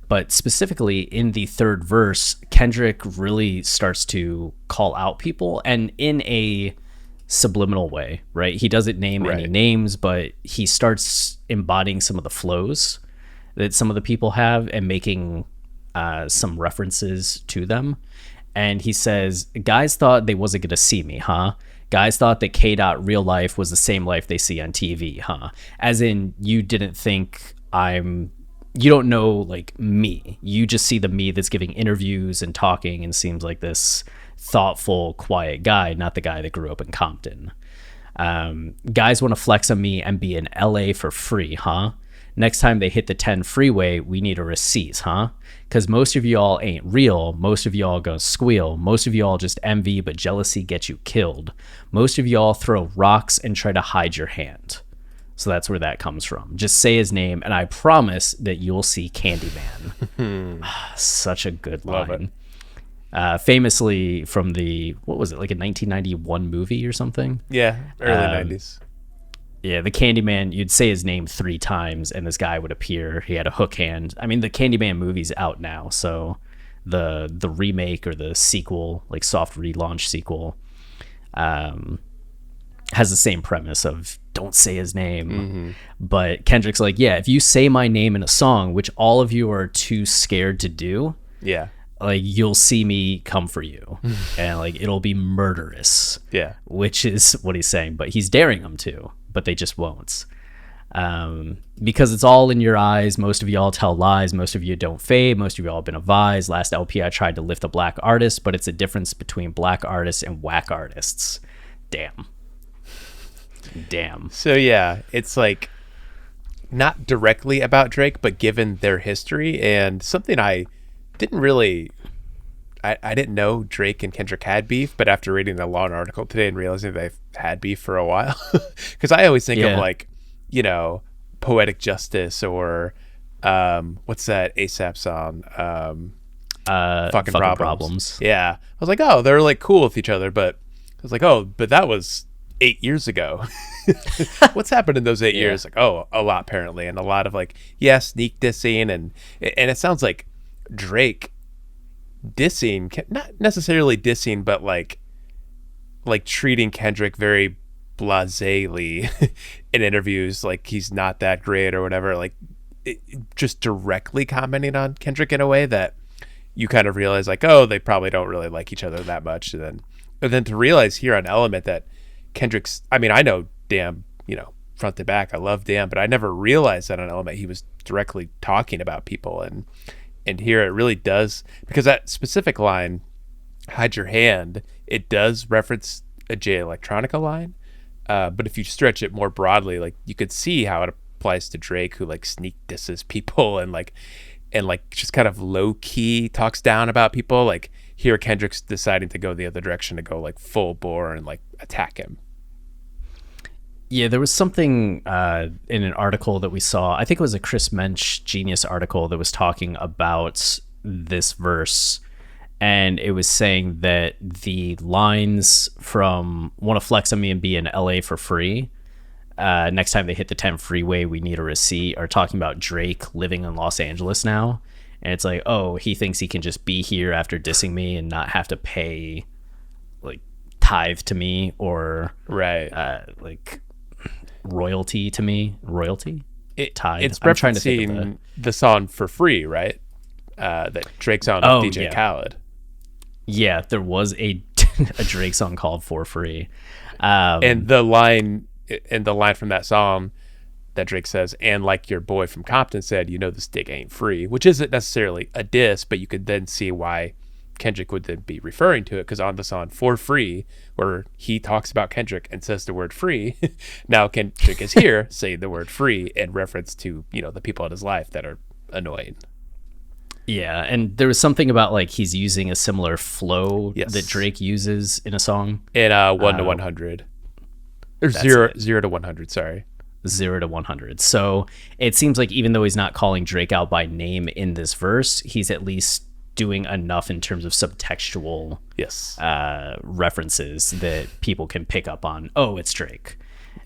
But specifically in the third verse, Kendrick really starts to call out people, and in a subliminal way, right? He doesn't name any names, but he starts embodying some of the flows that some of the people have and making some references to them. And he says, guys thought they wasn't gonna see me, huh? Guys thought that K-Dot real life was the same life they see on TV, huh? As in, you didn't think you don't know, like, me. You just see the me that's giving interviews and talking and seems like this thoughtful, quiet guy, not the guy that grew up in Compton. Guys want to flex on me and be in LA for free, huh? Next time they hit the 10 freeway, we need a receipt, huh? Because most of y'all ain't real. Most of y'all gonna squeal. Most of y'all just envy, but jealousy gets you killed. Most of y'all throw rocks and try to hide your hand. So that's where that comes from. Just say his name, and I promise that you'll see Candyman. Such a good line. Famously from the, what was it, like a 1991 movie or something? Yeah, early 90s. Yeah, the Candyman, you'd say his name 3 times, and this guy would appear. He had a hook hand. I mean, the Candyman movie's out now, so the remake or the sequel, like soft relaunch sequel, has the same premise of don't say his name. Mm-hmm. But Kendrick's like, yeah, if you say my name in a song, which all of you are too scared to do, yeah, like, you'll see me come for you, and like it'll be murderous. Yeah, which is what he's saying, but he's daring them to, but they just won't. Because it's all in your eyes. Most of y'all tell lies. Most of you don't fade. Most of y'all have been advised. Last LP I tried to lift a black artist, but it's a difference between black artists and whack artists. Damn. Damn. So yeah, it's like not directly about Drake, but given their history and something I didn't really, I didn't know Drake and Kendrick had beef, but after reading the Law article today and realizing they've had beef for a while, because I always think of like, you know, Poetic Justice or what's that ASAP song? Fucking Problems. Yeah. I was like, oh, they're like cool with each other, but I was like, oh, but that was 8 years ago. What's happened in those 8 years? Like, oh, a lot apparently, and a lot of like, sneak dissing, and it sounds like Drake dissing, not necessarily dissing, but like treating Kendrick very blasely in interviews, like he's not that great or whatever. Like, just directly commenting on Kendrick in a way that you kind of realize, like, oh, they probably don't really like each other that much, and then to realize here on Element that Kendrick's, I mean, I know Damn, you know, front to back, I love Damn, but I never realized that on Element he was directly talking about people, and here it really does, because that specific line, Hide Your Hand, it does reference a Jay Electronica line, but if you stretch it more broadly, like, you could see how it applies to Drake, who like sneak disses people and just kind of low key talks down about people. Like, here Kendrick's deciding to go the other direction, to go like full bore and like attack him. Yeah, there was something in an article that we saw, I think it was a Chris Mensch Genius article, that was talking about this verse, and it was saying that the lines from "Wanna Flex on Me and Be in LA for Free," next time they hit the 10 freeway, we need a receipt, are talking about Drake living in Los Angeles now. And it's like, oh, he thinks he can just be here after dissing me and not have to pay like tithe to me or like royalty to me. Tithe. It's referencing the song For Free, right? That Drake's on with DJ Khaled. Yeah, there was a Drake song called For Free. And the line from that song that Drake says, and like your boy from Compton said, you know this dick ain't free, which isn't necessarily a diss, but you could then see why Kendrick would then be referring to it, because on the song For Free, where he talks about Kendrick and says the word free, now Kendrick is here saying the word free in reference to, you know, the people in his life that are annoying. Yeah, and there was something about like he's using a similar flow that Drake uses in a song. In 1 to 100. Or 0 to 100, sorry. 0 to 100. So it seems like even though he's not calling Drake out by name in this verse, he's at least doing enough in terms of subtextual references that people can pick up on, oh, it's Drake.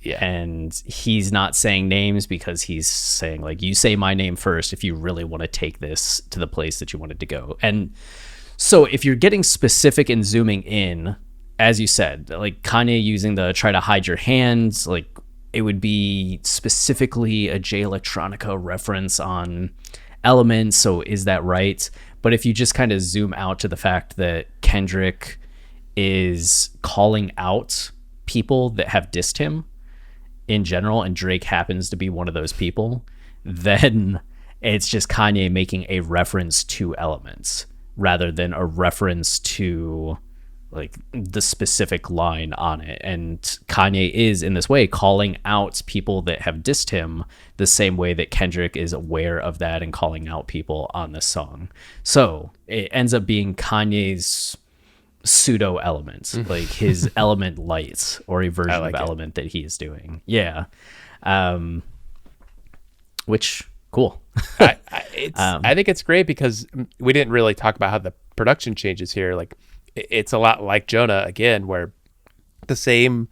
Yeah. And he's not saying names because he's saying, like, you say my name first if you really want to take this to the place that you wanted to go. And so if you're getting specific and zooming in, as you said, like Kanye using the try to hide your hands, like it would be specifically a Jay Electronica reference on Elements. So is that right? But if you just kind of zoom out to the fact that Kendrick is calling out people that have dissed him in general, and Drake happens to be one of those people, then it's just Kanye making a reference to Elements rather than a reference to like the specific line on it. And Kanye is in this way calling out people that have dissed him the same way that Kendrick is aware of that and calling out people on this song. So it ends up being Kanye's pseudo elements, like his element light, or a version of element that he is doing. Yeah. Which cool. I think it's great because we didn't really talk about how the production changes here. Like it's a lot like Jonah again, where the same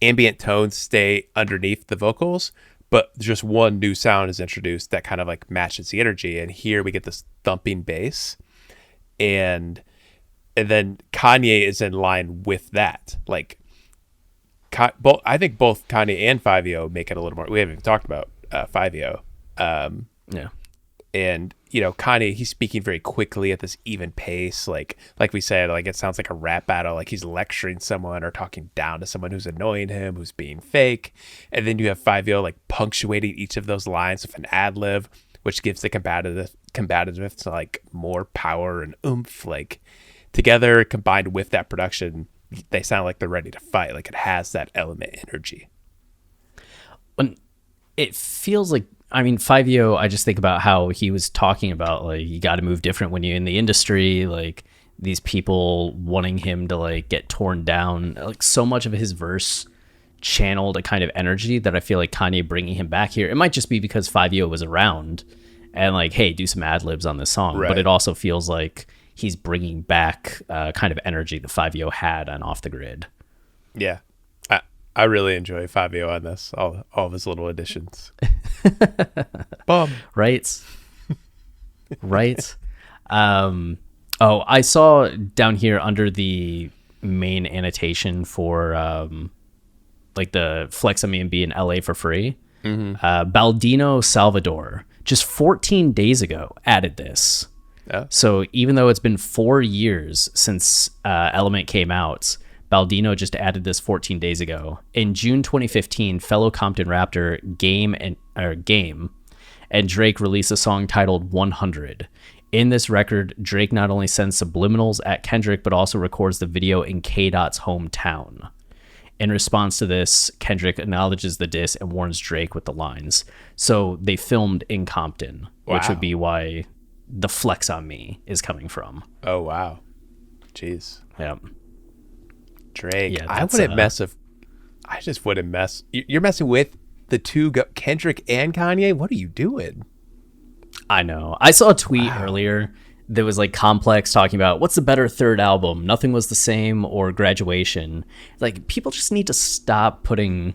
ambient tones stay underneath the vocals, but just one new sound is introduced that kind of like matches the energy. And here we get this thumping bass, and then Kanye is in line with that. Like, I think both Kanye and Fivio make it a little more. We haven't even talked about Fivio. Yeah. And, you know, Kanye, he's speaking very quickly at this even pace. Like we said, like it sounds like a rap battle. Like he's lecturing someone or talking down to someone who's annoying him, who's being fake. And then you have Fivio like punctuating each of those lines with an ad lib, which gives the combativeness to like more power and oomph. Like together, combined with that production, they sound like they're ready to fight. Like it has that element energy. it feels like, I mean, 5 I just think about how he was talking about, like, you got to move different when you're in the industry, like these people wanting him to like get torn down. Like, so much of his verse channeled a kind of energy that I feel like Kanye bringing him back here. It might just be because 5 was around and like, hey, do some ad libs on this song. Right. But it also feels like he's bringing back kind of energy that 5 had on Off the Grid. Yeah. I really enjoy 5 on this, all of his little additions. Bum. Right. Right. I saw down here under the main annotation for like the Flex on Me and be in LA for free. Baldino Salvador just 14 days ago added this. Yeah. So even though it's been 4 years since Element came out, Baldino just added this 14 days ago. In June 2015, fellow Compton rapper Game and Drake released a song titled 100. In this record, Drake not only sends subliminals at Kendrick, but also records the video in K-Dot's hometown. In response to this, Kendrick acknowledges the diss and warns Drake with the lines. So they filmed in Compton, which would be why the Flex on Me is coming from. Oh, wow. Jeez. Yeah. Drake. Yeah, I wouldn't mess if I just wouldn't mess. You're messing with the two Kendrick and Kanye. What are you doing? I know. I saw a tweet earlier that was like Complex talking about what's the better third album, Nothing Was the Same or Graduation. Like, people just need to stop putting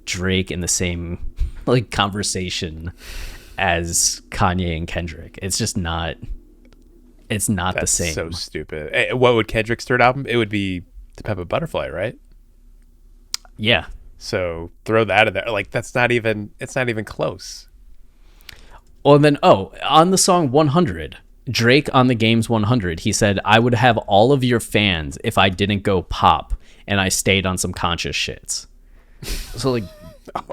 Drake in the same like conversation as Kanye and Kendrick. It's just not. It's not the same. So stupid. What would Kendrick's third album? It would be To Pimp a Butterfly, right? Yeah. So throw that in there. Like, it's not even close. Well, and then, on the song 100, Drake on the Game's 100, he said, I would have all of your fans if I didn't go pop and I stayed on some conscious shits. So, like,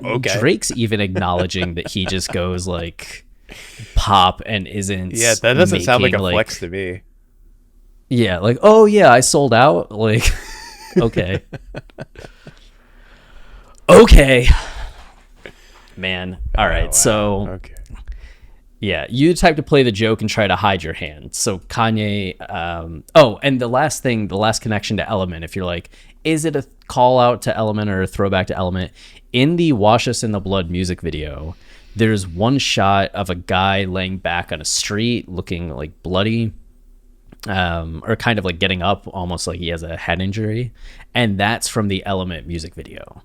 okay. Drake's even acknowledging that he just goes, like, pop and isn't. Yeah, that doesn't sound like a flex to me. Yeah, like, oh, yeah, I sold out. Like, okay. Okay. Man. All right. Wow. So, okay. Yeah, you the type to play the joke and try to hide your hand. So Kanye, and the last connection to Element, if you're like, is it a call out to Element or a throwback to Element? In the Wash Us in the Blood music video, there's one shot of a guy laying back on a street looking like bloody, or kind of like getting up, almost like he has a head injury. And that's from the Element music video.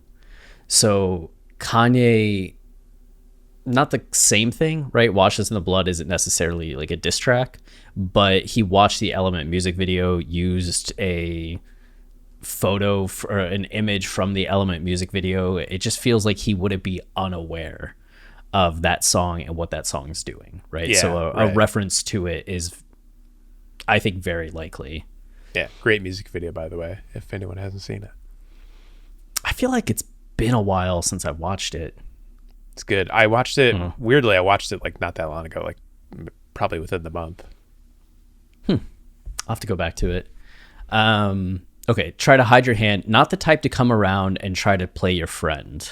So Kanye, not the same thing, right? Wash Us in the Blood isn't necessarily like a diss track, but he watched the Element music video, used a photo or an image from the Element music video. It just feels like he wouldn't be unaware of that song and what that song's doing, right? Yeah, so a reference to it is, I think, very likely. Yeah, great music video, by the way, if anyone hasn't seen it. I feel like it's been a while since I watched it. It's good. I watched it, weirdly, I watched it like not that long ago, like probably within the month. I'll have to go back to it. Okay, try to hide your hand. Not the type to come around and try to play your friend.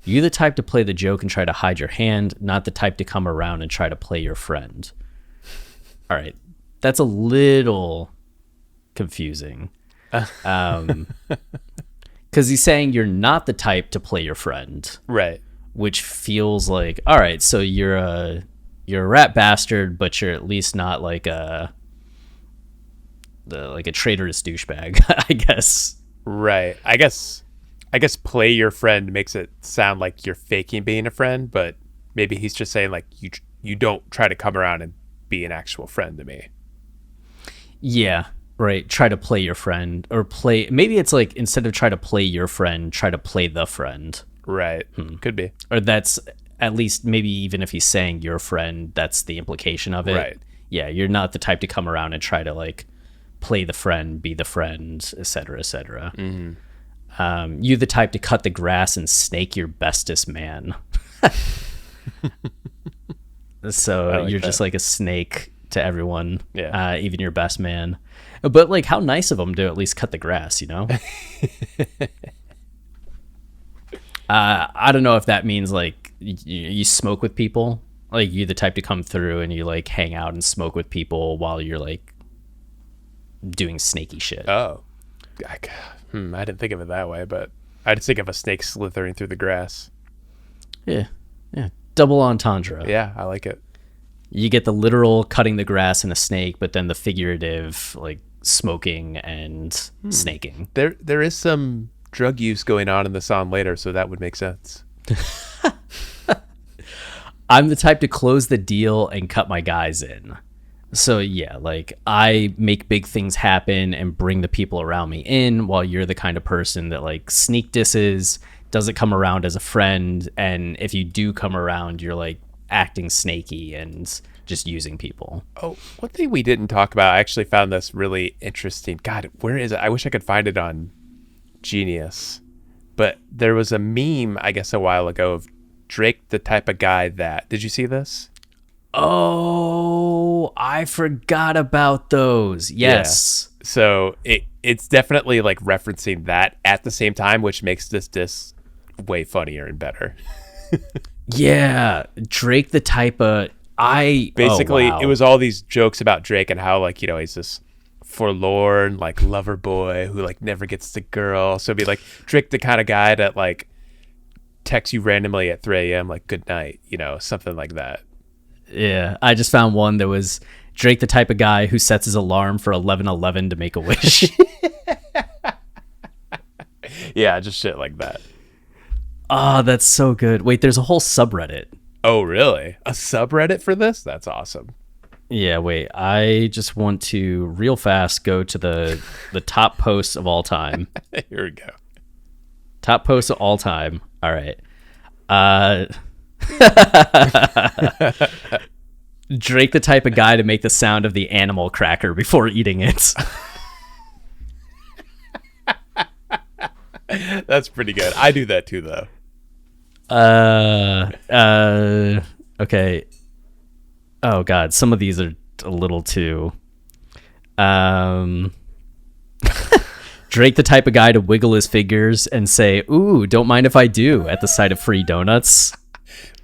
You the type to play the joke and try to hide your hand, not the type to come around and try to play your friend. All right, that's a little confusing. Because he's saying you're not the type to play your friend. Right. Which feels like, all right, so you're a rat bastard, but you're at least not like a traitorous douchebag, I guess. Right. I guess play your friend makes it sound like you're faking being a friend, but maybe he's just saying like you don't try to come around and be an actual friend to me. Yeah. Right. Try to play your friend, or play. Maybe it's like, instead of try to play your friend, try to play the friend. Right. Could be. Or that's, at least, maybe even if he's saying your friend, that's the implication of it. Right. Yeah. You're not the type to come around and try to like play the friend, be the friend, et cetera, et cetera. Mm-hmm. You the type to cut the grass and snake your bestest man. So like you're that. Just like a snake to everyone. Yeah. Even your best man. But like, how nice of him to at least cut the grass, you know? I don't know if that means like you smoke with people. Like you're the type to come through and you like hang out and smoke with people while you're like doing snaky shit. Oh, I didn't think of it that way, but I just think of a snake slithering through the grass. Yeah. Double entendre. Yeah, I like it. You get the literal cutting the grass and a snake, but then the figurative like smoking and snaking. There is some drug use going on in the song later, so that would make sense. I'm the type to close the deal and cut my guys in. So yeah, like I make big things happen and bring the people around me in, while you're the kind of person that like sneak disses, doesn't come around as a friend, and if you do come around, you're like acting snaky and just using people. Oh, one thing we didn't talk about, I actually found this really interesting. God, where is it? I wish I could find it on Genius. But there was a meme, I guess, a while ago of Drake, the type of guy that... Did you see this? Oh, I forgot about those. Yes. Yeah. So it's definitely like referencing that at the same time, which makes this diss way funnier and better. Yeah. Drake, the type of... Basically, wow. It was all these jokes about Drake and how, like, you know, he's this forlorn, like, lover boy who, like, never gets the girl. So it'd be like, Drake, the kind of guy that, like, texts you randomly at 3 a.m., like, good night, you know, something like that. Yeah. I just found one that was Drake, the type of guy who sets his alarm for 11:11 to make a wish. Yeah, just shit like that. Oh, that's so good. Wait, there's a whole subreddit. Oh, really? A subreddit for this? That's awesome. Yeah, wait. I just want to real fast go to the top posts of all time. Here we go. Top posts of all time. All right. Drake, the type of guy to make the sound of the animal cracker before eating it. That's pretty good. I do that too, though. Okay. Oh God, some of these are a little too. Drake, the type of guy to wiggle his figures and say, "Ooh, don't mind if I do," at the sight of free donuts.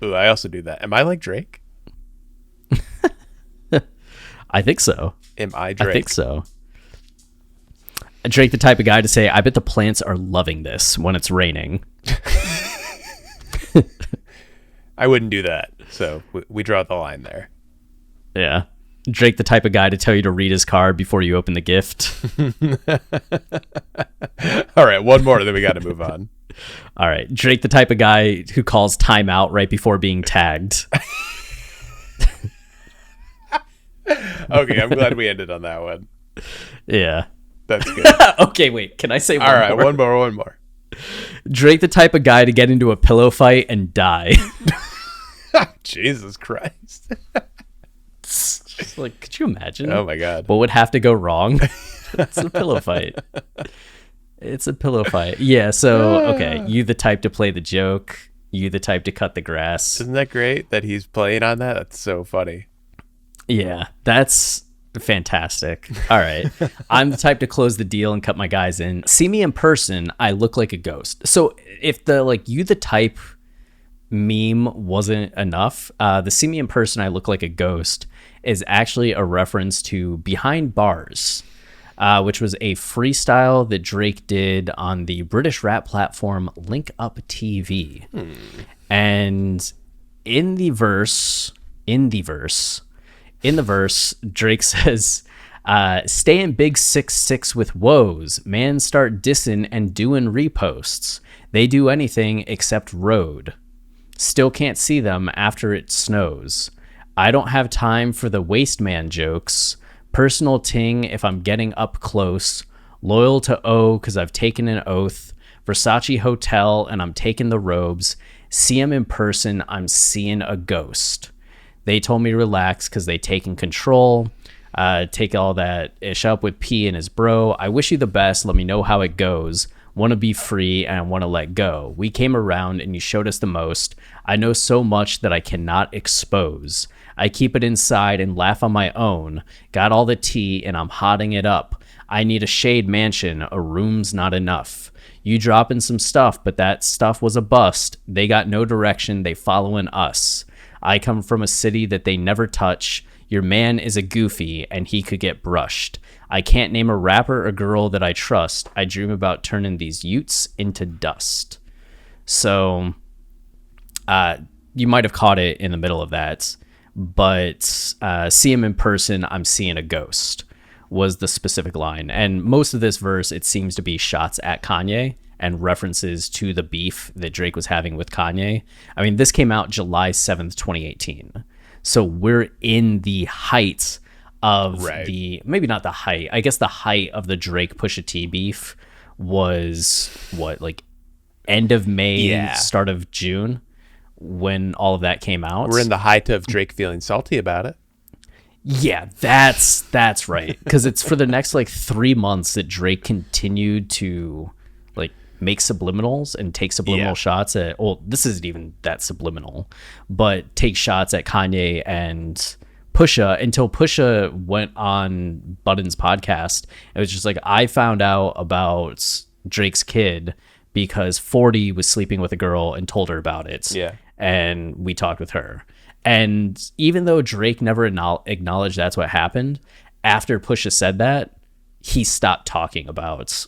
Ooh, I also do that. Am I like Drake? I think so. Am I Drake? I think so. Drake, the type of guy to say, "I bet the plants are loving this" when it's raining. I wouldn't do that. So we draw the line there. Yeah. Drake, the type of guy to tell you to read his card before you open the gift. All right, one more, then we got to move on. All right. Drake, the type of guy who calls timeout right before being tagged. Okay, I'm glad we ended on that one. Yeah. That's good. Okay, wait. Can I say one more? All right, more? one more. Drake, the type of guy to get into a pillow fight and die. Jesus Christ. Like, could you imagine? Oh my God. What would have to go wrong? It's a pillow fight. It's a pillow fight. Yeah, so, okay. You the type to play the joke. You the type to cut the grass. Isn't that great that he's playing on that? That's so funny. Yeah, that's fantastic. All right. I'm the type to close the deal and cut my guys in. See me in person, I look like a ghost. So if the, like, you the type meme wasn't enough, the see me in person, I look like a ghost is actually a reference to Behind Bars, which was a freestyle that Drake did on the British rap platform Link Up TV. And in the verse, Drake says, "Staying big 6'6" with woes. Man start dissing and doing reposts. They do anything except road. Still can't see them after it snows. I don't have time for the waste man jokes. Personal ting if I'm getting up close. Loyal to O because I've taken an oath. Versace Hotel and I'm taking the robes. See him in person, I'm seeing a ghost. They told me to relax because they taking control. Take all that ish up with P and his bro. I wish you the best. Let me know how it goes. Want to be free and I want to let go. We came around and you showed us the most. I know so much that I cannot expose. I keep it inside and laugh on my own. Got all the tea and I'm hotting it up. I need a shade mansion, a room's not enough. You dropping some stuff, but that stuff was a bust. They got no direction, they following us. I come from a city that they never touch. Your man is a goofy and he could get brushed. I can't name a rapper or girl that I trust. I dream about turning these utes into dust. So you might have caught it in the middle of that, but see him in person, I'm seeing a ghost was the specific line. And most of this verse, it seems to be shots at Kanye and references to the beef that Drake was having with Kanye. I mean, this came out July 7th, 2018. So we're in the height of maybe not the height, I guess the height of the Drake Pusha T beef was like end of May, start of June when all of that came out. We're in the height of Drake feeling salty about it. Yeah, that's right. Because it's for the next like 3 months that Drake continued to like make subliminals and take subliminal shots at, well, this isn't even that subliminal, but take shots at Kanye and Pusha until Pusha went on Budden's podcast. It was just like, I found out about Drake's kid because 40 was sleeping with a girl and told her about it. Yeah. And we talked with her. And even though Drake never acknowledged that's what happened, after Pusha said that, he stopped talking about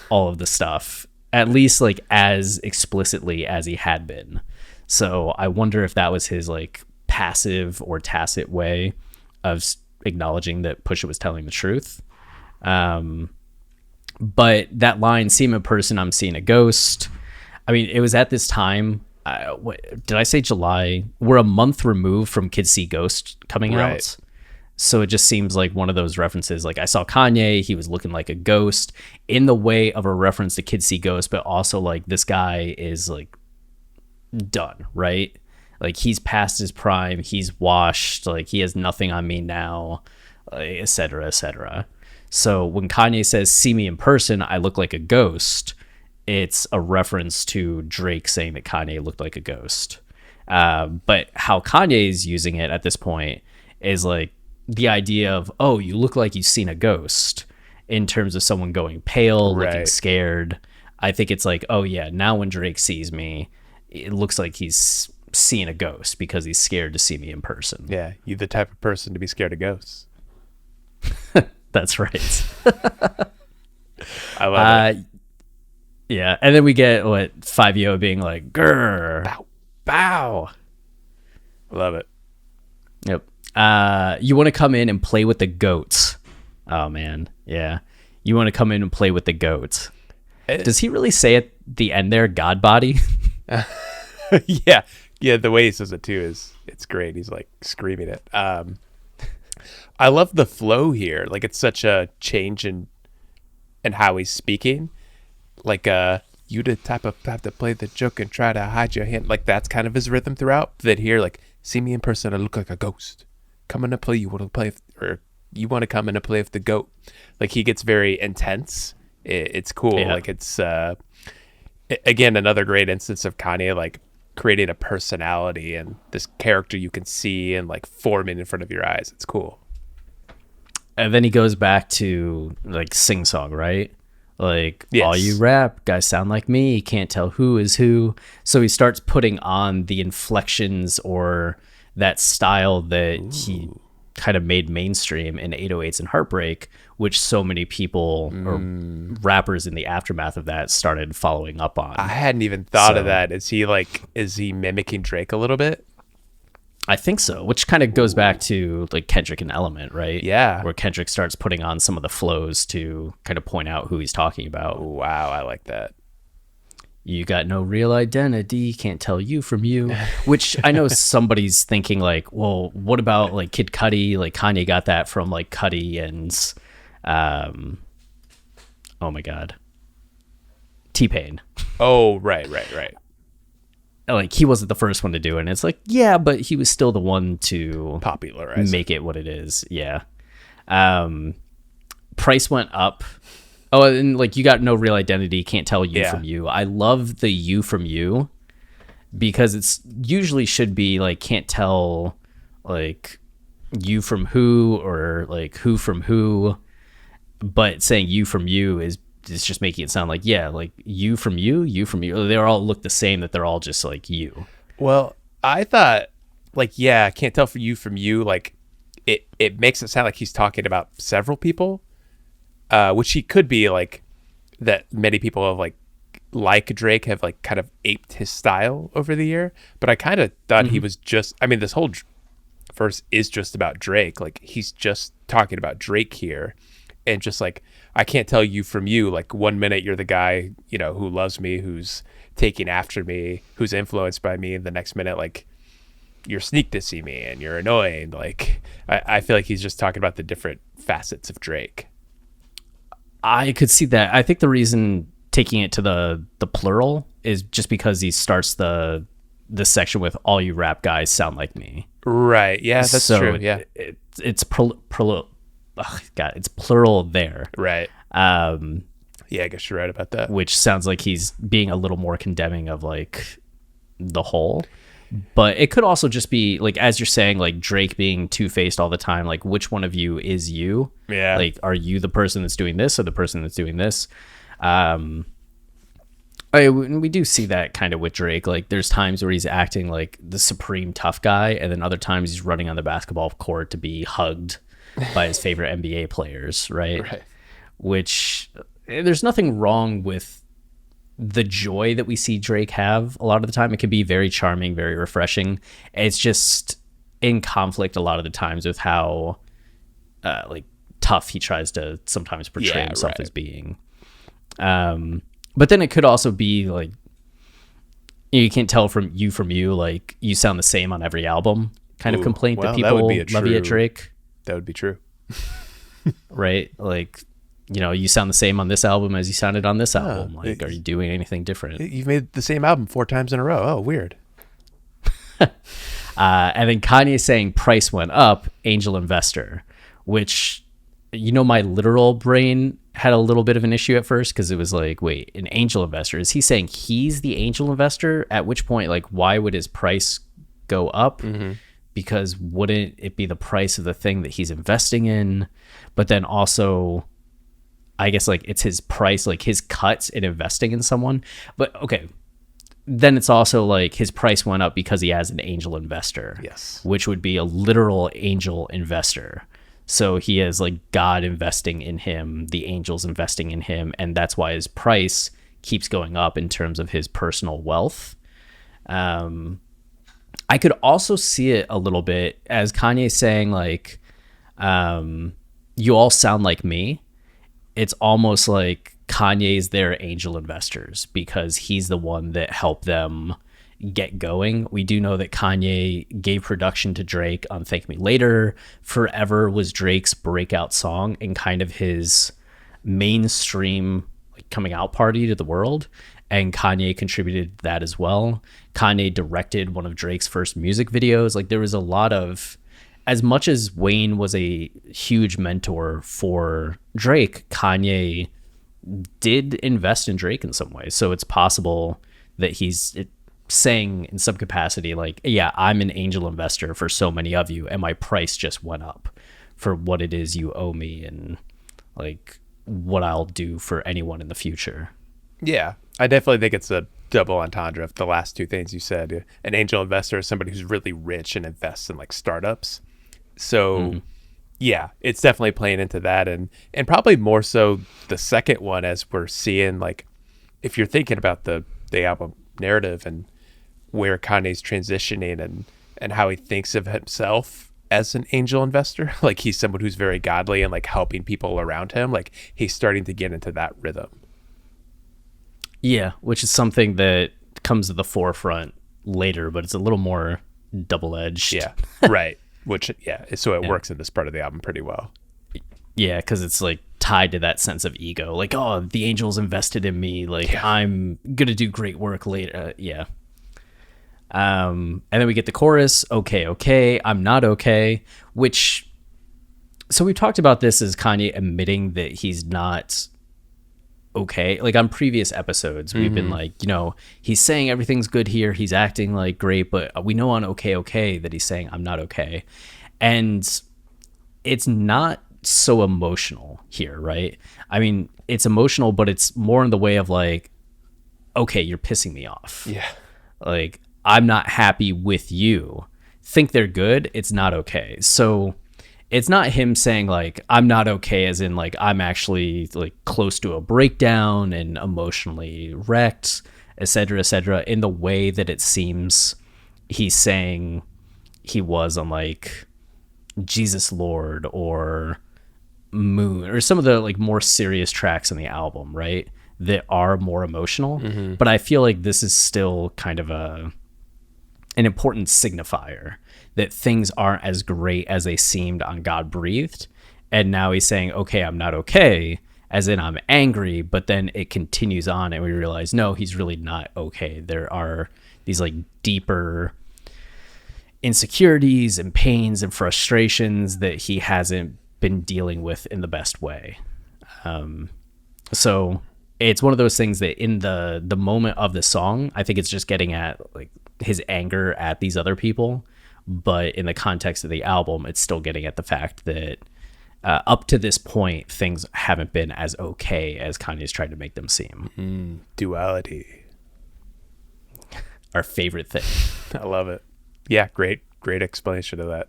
all of the stuff, at least like as explicitly as he had been. So I wonder if that was his like passive or tacit way of acknowledging that Pusha was telling the truth. But that line, see him in person, I'm seeing a ghost. I mean, it was at this time. Did I say July? We're a month removed from Kids See Ghost coming out. So it just seems like one of those references. Like I saw Kanye, he was looking like a ghost in the way of a reference to Kids See Ghost, but also like this guy is like done, right? Like he's past his prime, he's washed, like he has nothing on me now, et cetera, et cetera. So when Kanye says, see me in person, I look like a ghost, it's a reference to Drake saying that Kanye looked like a ghost. But how Kanye is using it at this point is like the idea of, oh, you look like you've seen a ghost in terms of someone going pale, looking scared. I think it's like, oh yeah, now when Drake sees me, it looks like he's seeing a ghost because he's scared to see me in person. Yeah, you're the type of person to be scared of ghosts. That's right. I love it. Yeah, and then we get what 5-Yo being like, grr, bow, bow. Love it. Yep. You want to come in and play with the goats. Oh, man. Yeah. You want to come in and play with the goats. Does he really say at the end there, God body? Yeah. Yeah, the way he says it, too, it's great. He's, like, screaming it. I love the flow here. Like, it's such a change in how he's speaking. Like you the type of have to play the joke and try to hide your hand. Like that's kind of his rhythm throughout. That here, like, see me in person, I look like a ghost. Come in to play. You want to play, or you want to come in to play with the goat. Like he gets very intense. It's cool. Yeah. Like it's again another great instance of Kanye like creating a personality and this character you can see and like forming in front of your eyes. It's cool. And then he goes back to like sing song, right? Like, all you rap guys sound like me, can't tell who is who. So he starts putting on the inflections or that style that he kind of made mainstream in 808s and Heartbreak, which so many people or rappers in the aftermath of that started following up on. I hadn't even thought of that. Is he mimicking Drake a little bit? I think so, which kind of goes back to like Kendrick and Element, right? Yeah. Where Kendrick starts putting on some of the flows to kind of point out who he's talking about. Wow, I like that. You got no real identity, can't tell you from you. Which I know somebody's thinking like, well, what about like Kid Cudi? Like Kanye got that from like Cudi and, oh my God, T-Pain. Oh, right. Like he wasn't the first one to do it, and it's like, yeah, but he was still the one to popularize, make it what it is. Yeah. Price went up. Oh, and like you got no real identity, can't tell you from you. I love the you from you because it's usually should be like can't tell like you from who, or like who from who, but saying you from you is just making it sound like, yeah, like you from you from you. They all look the same, that they're all just like you. Well, I thought, like, yeah, I can't tell for you from you. Like, it makes it sound like he's talking about several people, which he could be, like, that many people have, like Drake have, like, kind of aped his style over the year. But I kind of thought he was just, I mean, this whole verse is just about Drake. Like, he's just talking about Drake here. And just like, I can't tell you from you. Like, 1 minute you're the guy, you know, who loves me, who's taking after me, who's influenced by me. And the next minute, like, you're sneak to see me and you're annoying. Like, I feel like he's just talking about the different facets of Drake. I could see that. I think the reason taking it to the plural is just because he starts the section with all you rap guys sound like me. Right. Yeah, that's true. Yeah. It's plural. Oh, God, it's plural there. Right. Yeah, I guess you're right about that. Which sounds like he's being a little more condemning of like the whole. But it could also just be like, as you're saying, like Drake being two-faced all the time. Like, which one of you is you? Yeah. Like, are you the person that's doing this or the person that's doing this? We do see that kind of with Drake. Like, there's times where he's acting like the supreme tough guy, and then other times he's running on the basketball court to be hugged by his favorite NBA players, right? Right. Which, there's nothing wrong with the joy that we see Drake have a lot of the time. It can be very charming, very refreshing. It's just in conflict a lot of the times with how like tough he tries to sometimes portray himself as being. But then it could also be like, you can't tell from you, like you sound the same on every album kind of complaint that people levy at Drake. That would be true. Right? Like, you know, you sound the same on this album as you sounded on this album. Like, are you doing anything different? You've made the same album 4 times in a row. Oh, weird. And then Kanye saying price went up, angel investor, which, you know, my literal brain had a little bit of an issue at first because it was like, wait, an angel investor? Is he saying he's the angel investor? At which point, like, why would his price go up? Mm-hmm. Because wouldn't it be the price of the thing that he's investing in? But then also, I guess, like, it's his price, like his cuts in investing in someone. But okay, then it's also like his price went up because he has an angel investor. Yes. Which would be a literal angel investor. So he has like God investing in him, the angels investing in him, and that's why his price keeps going up in terms of his personal wealth. I could also see it a little bit as Kanye saying like, you all sound like me. It's almost like Kanye's their angel investors because he's the one that helped them get going. We do know that Kanye gave production to Drake on Thank Me Later. Forever was Drake's breakout song and kind of his mainstream like coming out party to the world. And Kanye contributed to that as well. Kanye directed one of Drake's first music videos. Like, there was a lot of, as much as Wayne was a huge mentor for Drake, Kanye did invest in Drake in some way. So it's possible that he's saying in some capacity, like, yeah, I'm an angel investor for so many of you, and my price just went up for what it is you owe me and like what I'll do for anyone in the future. Yeah, I definitely think it's a double entendre of the last two things you said. An angel investor is somebody who's really rich and invests in like startups. So yeah, it's definitely playing into that, and probably more so the second one, as we're seeing, like, if you're thinking about the album narrative and where Kanye's transitioning and how he thinks of himself as an angel investor, like he's someone who's very godly and like helping people around him, like he's starting to get into that rhythm. Yeah, which is something that comes to the forefront later, but it's a little more double-edged. Yeah, right. Which, yeah, so it works in this part of the album pretty well. Yeah, because it's like tied to that sense of ego. Like, oh, the angels invested in me. Like, I'm going to do great work later. Yeah. And then we get the chorus, okay, I'm not okay, which, so we've talked about this as Kanye admitting that he's not okay. Like on previous episodes, we've been like, he's saying everything's good here. He's acting like great, but we know on okay that he's saying I'm not okay. And it's not so emotional here, right? I mean, it's emotional, but it's more in the way of like, okay, you're pissing me off. Yeah. Like, I'm not happy with you. Think they're good. It's not okay. So it's not him saying like, I'm not okay, as in like, I'm actually like close to a breakdown and emotionally wrecked, etc., etc., in the way that it seems he's saying he was on like Jesus Lord or Moon or some of the like more serious tracks in the album, right? That are more emotional. But I feel like this is still kind of an important signifier that things aren't as great as they seemed on God Breathed. And now he's saying, okay, I'm not okay, as in I'm angry, but then it continues on and we realize, no, he's really not okay. There are these like deeper insecurities and pains and frustrations that he hasn't been dealing with in the best way. So it's one of those things that in the moment of the song, I think it's just getting at like his anger at these other people. But in the context of the album, it's still getting at the fact that up to this point, things haven't been as okay as Kanye's tried to make them seem. Duality. Our favorite thing. I love it. Yeah, great explanation of that.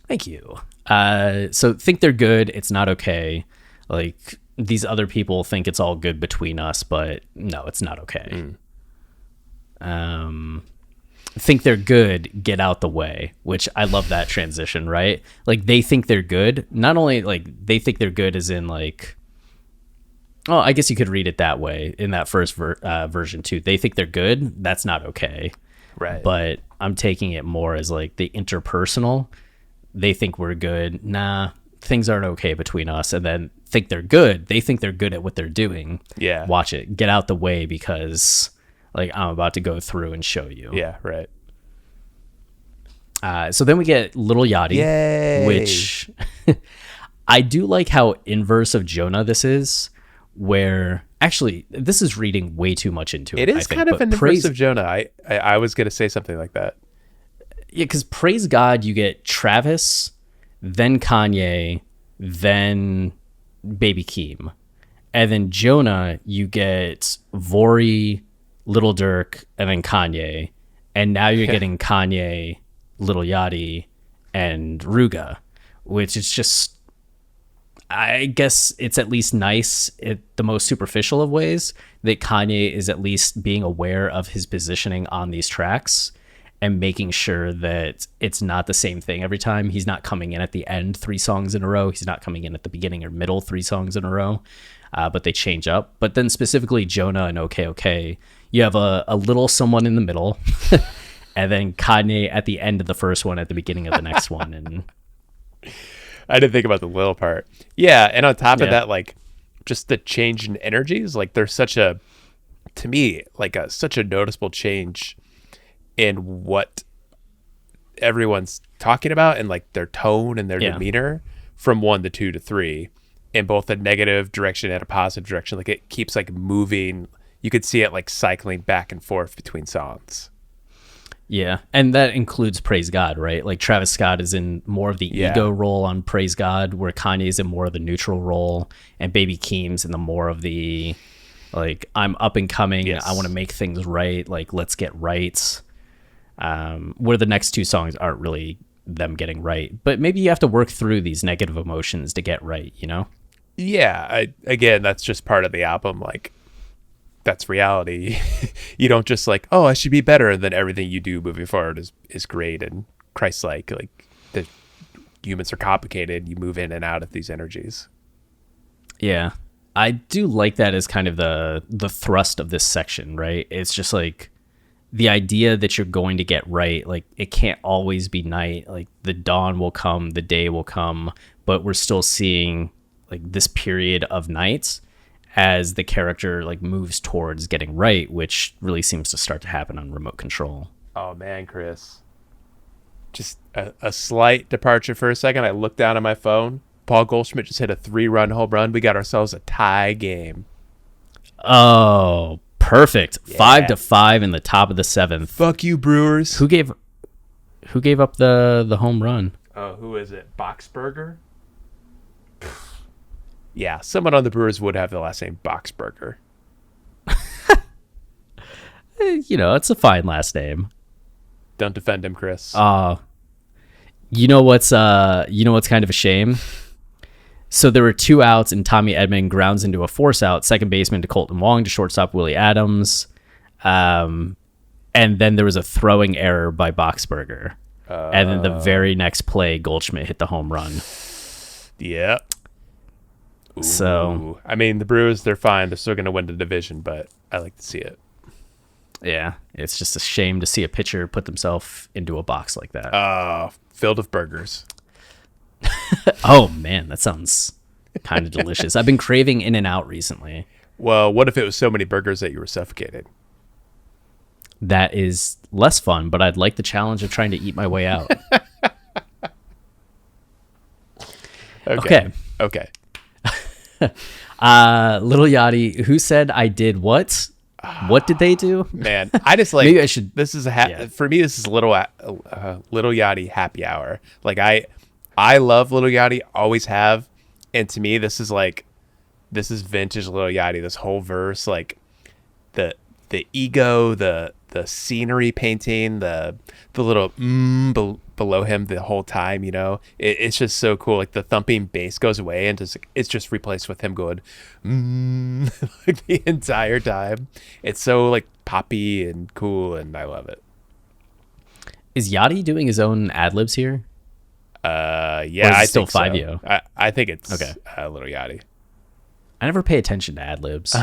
Thank you. So think they're good. It's not okay. Like these other people think it's all good between us, but no, it's not okay. Think they're good, get out the way, which I love that transition, right? Like they think they're good. Not only like they think they're good as in like, oh, I guess you could read it that way in that first version too. They think they're good. That's not okay. Right. But I'm taking it more as like the interpersonal. They think we're good. Nah, things aren't okay between us. And then think they're good. They think they're good at what they're doing. Yeah. Watch it. Get out the way because like I'm about to go through and show you. Yeah, right. So then we get Lil Yachty. Yay. Which I do like how inverse of Jonah this is, where actually this is reading way too much into it. It is kind of an inverse of Jonah. I was going to say something like that. Yeah, because Praise God, you get Travis, then Kanye, then Baby Keem. And then Jonah, you get Vori, Lil Durk, and then Kanye. And now you're getting Kanye, Lil Yachty, and Rooga, which is just, I guess it's at least nice in the most superficial of ways that Kanye is at least being aware of his positioning on these tracks and making sure that it's not the same thing every time. He's not coming in at the end 3 songs in a row. He's not coming in at the beginning or middle 3 songs in a row, but they change up. But then specifically Jonah and Okay, you have a little someone in the middle and then Kanye at the end of the first one, at the beginning of the next one. And I didn't think about the little part. Yeah, and on top of that, like just the change in energies, like there's such a, to me, like such a noticeable change in what everyone's talking about and like their tone and their demeanor from 1 to 2 to 3 in both a negative direction and a positive direction. Like it keeps like moving. You could see it like cycling back and forth between songs. Yeah, and that includes Praise God, right? Like Travis Scott is in more of the ego role on Praise God, where Kanye's in more of the neutral role, and Baby Keem's in the more of the like, I'm up and coming, I want to make things right, like let's get right. Where the next 2 songs aren't really them getting right, but maybe you have to work through these negative emotions to get right, you know? Yeah, again, that's just part of the album. Like that's reality. You don't just like, oh, I should be better, and then everything you do moving forward is great and Christ-like. Like the humans are complicated. You move in and out of these energies. Yeah, I do like that as kind of the thrust of this section, right? It's just like the idea that you're going to get right. Like it can't always be night. Like the dawn will come, the day will come, but we're still seeing like this period of nights as the character like moves towards getting right, which really seems to start to happen on Remote Control. Oh man, Chris, just a slight departure for a second. I looked down at my phone. Paul Goldschmidt just hit a 3-run home run. We got ourselves a tie game. Oh, perfect. Yeah. 5-5 in the top of the 7th. Fuck you, Brewers. Who gave up the home run? Oh, who is it? Boxberger? Yeah, someone on the Brewers would have the last name Boxberger. It's a fine last name. Don't defend him, Chris. You know what's kind of a shame? So there were 2 outs, and Tommy Edman grounds into a force out, second baseman to Colton Wong, to shortstop Willie Adams. And then there was a throwing error by Boxberger. And then the very next play, Goldschmidt hit the home run. Yeah. Ooh. So, I mean, the Brewers, they're fine. They're still going to win the division, but I like to see it. Yeah, it's just a shame to see a pitcher put themselves into a box like that. Filled with burgers. Oh, man, that sounds kind of delicious. I've been craving In-N-Out recently. Well, what if it was so many burgers that you were suffocated? That is less fun, but I'd like the challenge of trying to eat my way out. Okay. Lil Yachty, who said I did what? What did they do? Man, I just like. Maybe I should. This is for me. This is Lil Yachty happy hour. Like I love Lil Yachty, always have, and to me, this is vintage Lil Yachty. This whole verse, like the ego, the scenery painting, the little below him the whole time, it's just so cool. Like the thumping bass goes away and it's just replaced with him going like the entire time. It's so like poppy and cool, and I love it. Is Yachty doing his own ad libs here? Yeah, I still think 5-0. So. I think it's okay. Little Yachty. I never pay attention to ad libs.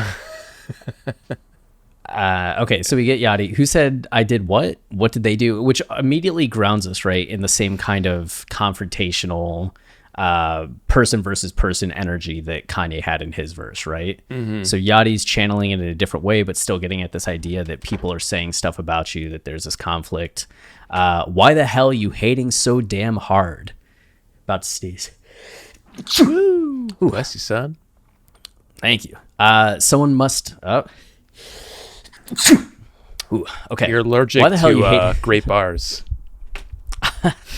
Okay, so we get Yachty, who said I did what? What did they do? Which immediately grounds us, right, in the same kind of confrontational person versus person energy that Kanye had in his verse, right? Mm-hmm. So Yachty's channeling it in a different way, but still getting at this idea that people are saying stuff about you, that there's this conflict. Why the hell you hating so damn hard? About to sneeze. Ooh, bless you, son. Thank you. Someone must... Ooh, okay. You're allergic Why the hell to great bars.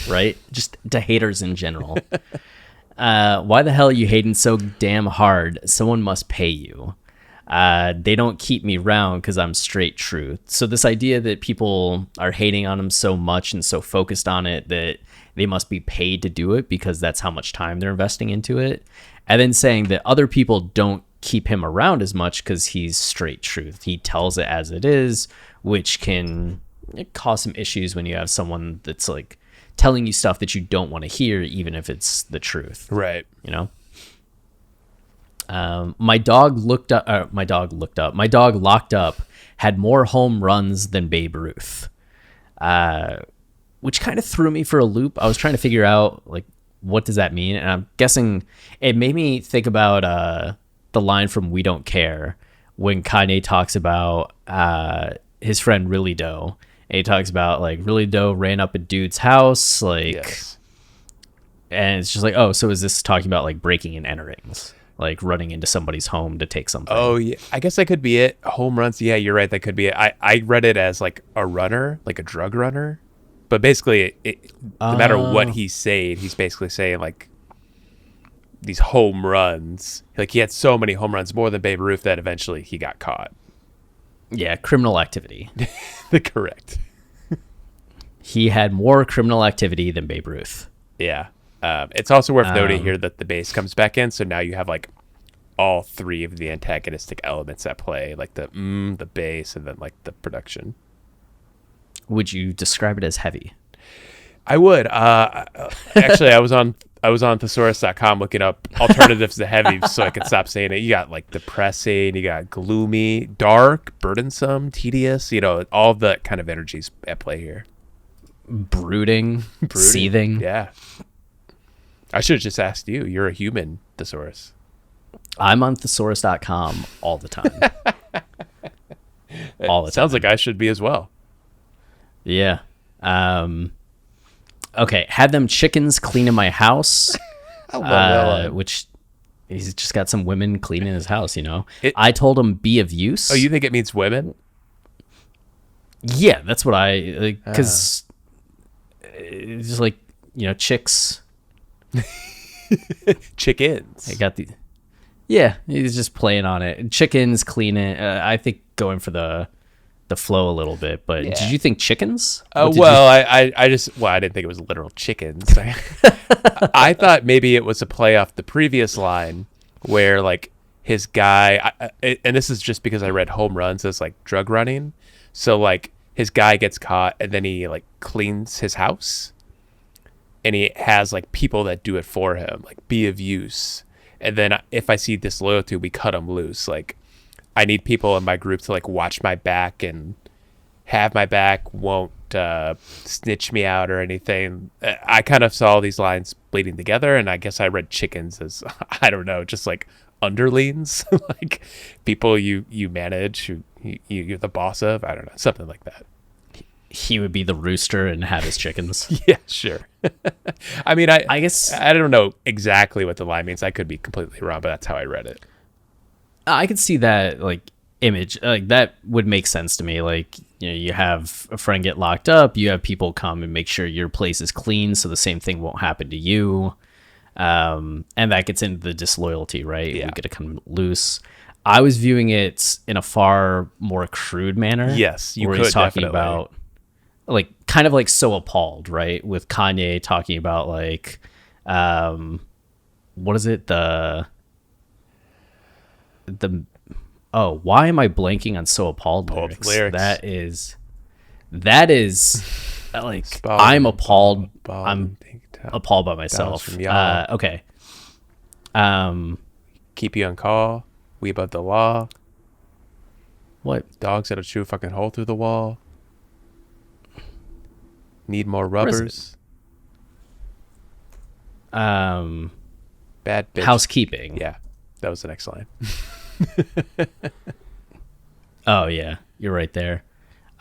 Right? Just to haters in general. Why the hell are you hating so damn hard? Someone must pay you. They don't keep me round because I'm straight truth. So this idea that people are hating on him so much and so focused on it that they must be paid to do it because that's how much time they're investing into it. And then saying that other people don't keep him around as much because he's straight truth. He tells it as it is, which can cause some issues when you have someone that's like telling you stuff that you don't want to hear, even if it's the truth. Right. My dog locked up had more home runs than Babe Ruth, which kind of threw me for a loop. I was trying to figure out like, what does that mean? And I'm guessing it made me think about the line from We Don't Care when Kanye talks about his friend Really Doe. And he talks about like Really Doe ran up a dude's house, like, yes. And it's just like, oh, so is this talking about like breaking and enterings, like running into somebody's home to take something? Oh yeah, I guess that could be it. Home runs, yeah, you're right. That could be it. I read it as like a runner, like a drug runner, but basically, no matter what he's saying, he's basically saying like these home runs. Like he had so many home runs, more than Babe Ruth, that eventually he got caught. Yeah, criminal activity. Correct. He had more criminal activity than Babe Ruth. Yeah. It's also worth noting here that the bass comes back in, so now you have like all three of the antagonistic elements at play, like the bass, and then like the production. Would you describe it as heavy? I would. Actually, I was on thesaurus.com looking up alternatives to heavy so I could stop saying it. You got like depressing, you got gloomy, dark, burdensome, tedious, all the kind of energies at play here. Brooding, seething. Yeah. I should have just asked you. You're a human thesaurus. I'm on thesaurus.com all the time. All the time. Sounds like I should be as well. Yeah. Okay. Had them chickens cleaning my house. I love that line. Which He's just got some women cleaning his house, you know. It, I told him be of use. Oh, you think it means women? Yeah, that's what I like, because it's just like, you know, chicks. Chickens. I got the. Yeah, he's just playing on it. Chickens, clean it. I think going for the flow a little bit. But Yeah. did you think chickens? Oh, well, I didn't think it was literal chickens. I thought maybe it was a play off the previous line where like his guy, and this is just because I read home runs as like drug running. So like his guy gets caught and then he like cleans his house and he has like people that do it for him, like be of use. And then if I see disloyalty, we cut him loose. Like I need people in my group to like watch my back and have my back, won't snitch me out or anything. I kind of saw these lines bleeding together, and I guess I read chickens as, I don't know, just like underlings, like people you manage, who you're the boss of. I don't know, something like that. He would be the rooster and have his chickens. Yeah, sure. I mean, I guess I don't know exactly what the line means. I could be completely wrong, but that's how I read it. I could see that like image, like that would make sense to me. Like, you know, you have a friend get locked up, you have people come and make sure your place is clean so the same thing won't happen to you. And that gets into the disloyalty, right? Yeah. We get to come loose. I was viewing it in a far more crude manner. Yes, you where could he's talking definitely. about like kind of like So Appalled, right? With Kanye talking about like what is it? The why am I blanking on So Appalled lyrics? That is like I'm appalled. I'm appalled by myself. Okay. Keep you on call. We above the law. What? Dogs that'll chew a fucking hole through the wall. Need more rubbers. Bad bitch. Housekeeping. Yeah, that was the next line. Oh yeah, you're right there.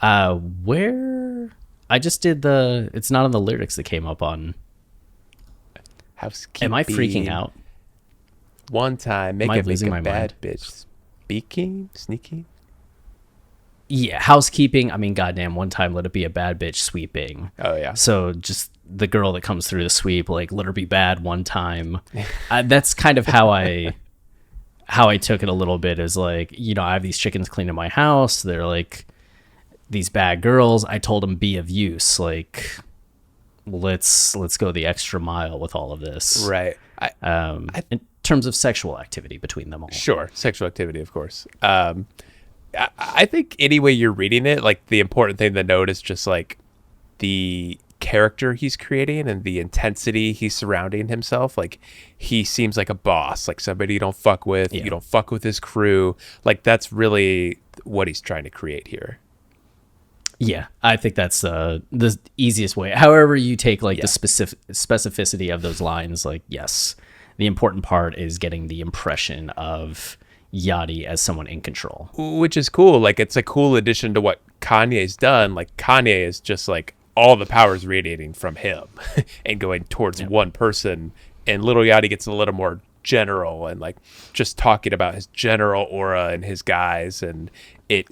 Where I just did it's not on the lyrics that came up on. Housekeeping. Am I freaking out? One time, make I it losing make a my bad mind? bitch sneaking. Yeah, housekeeping. I mean, goddamn, one time let it be a bad bitch sweeping. Oh yeah. So just the girl that comes through the sweep, like let her be bad one time. That's kind of how I took it a little bit. Is like, you know, I have these chickens cleaning my house. They're like these bad girls. I told them be of use. Like let's go the extra mile with all of this. Right. In terms of sexual activity between them all. Sure, sexual activity, of course. I think any way you're reading it, like the important thing to note is just like the character he's creating and the intensity he's surrounding himself. Like he seems like a boss, like somebody you don't fuck with. Yeah. You don't fuck with his crew. Like that's really what he's trying to create here. Yeah, I think that's the easiest way. However you take like Yeah. the specificity of those lines, like yes, the important part is getting the impression of Yachty as someone in control. Which is cool. Like it's a cool addition to what Kanye's done. Like Kanye is just like all the power is radiating from him and going towards one person. And Lil Yachty gets a little more general and like just talking about his general aura and his guys, and it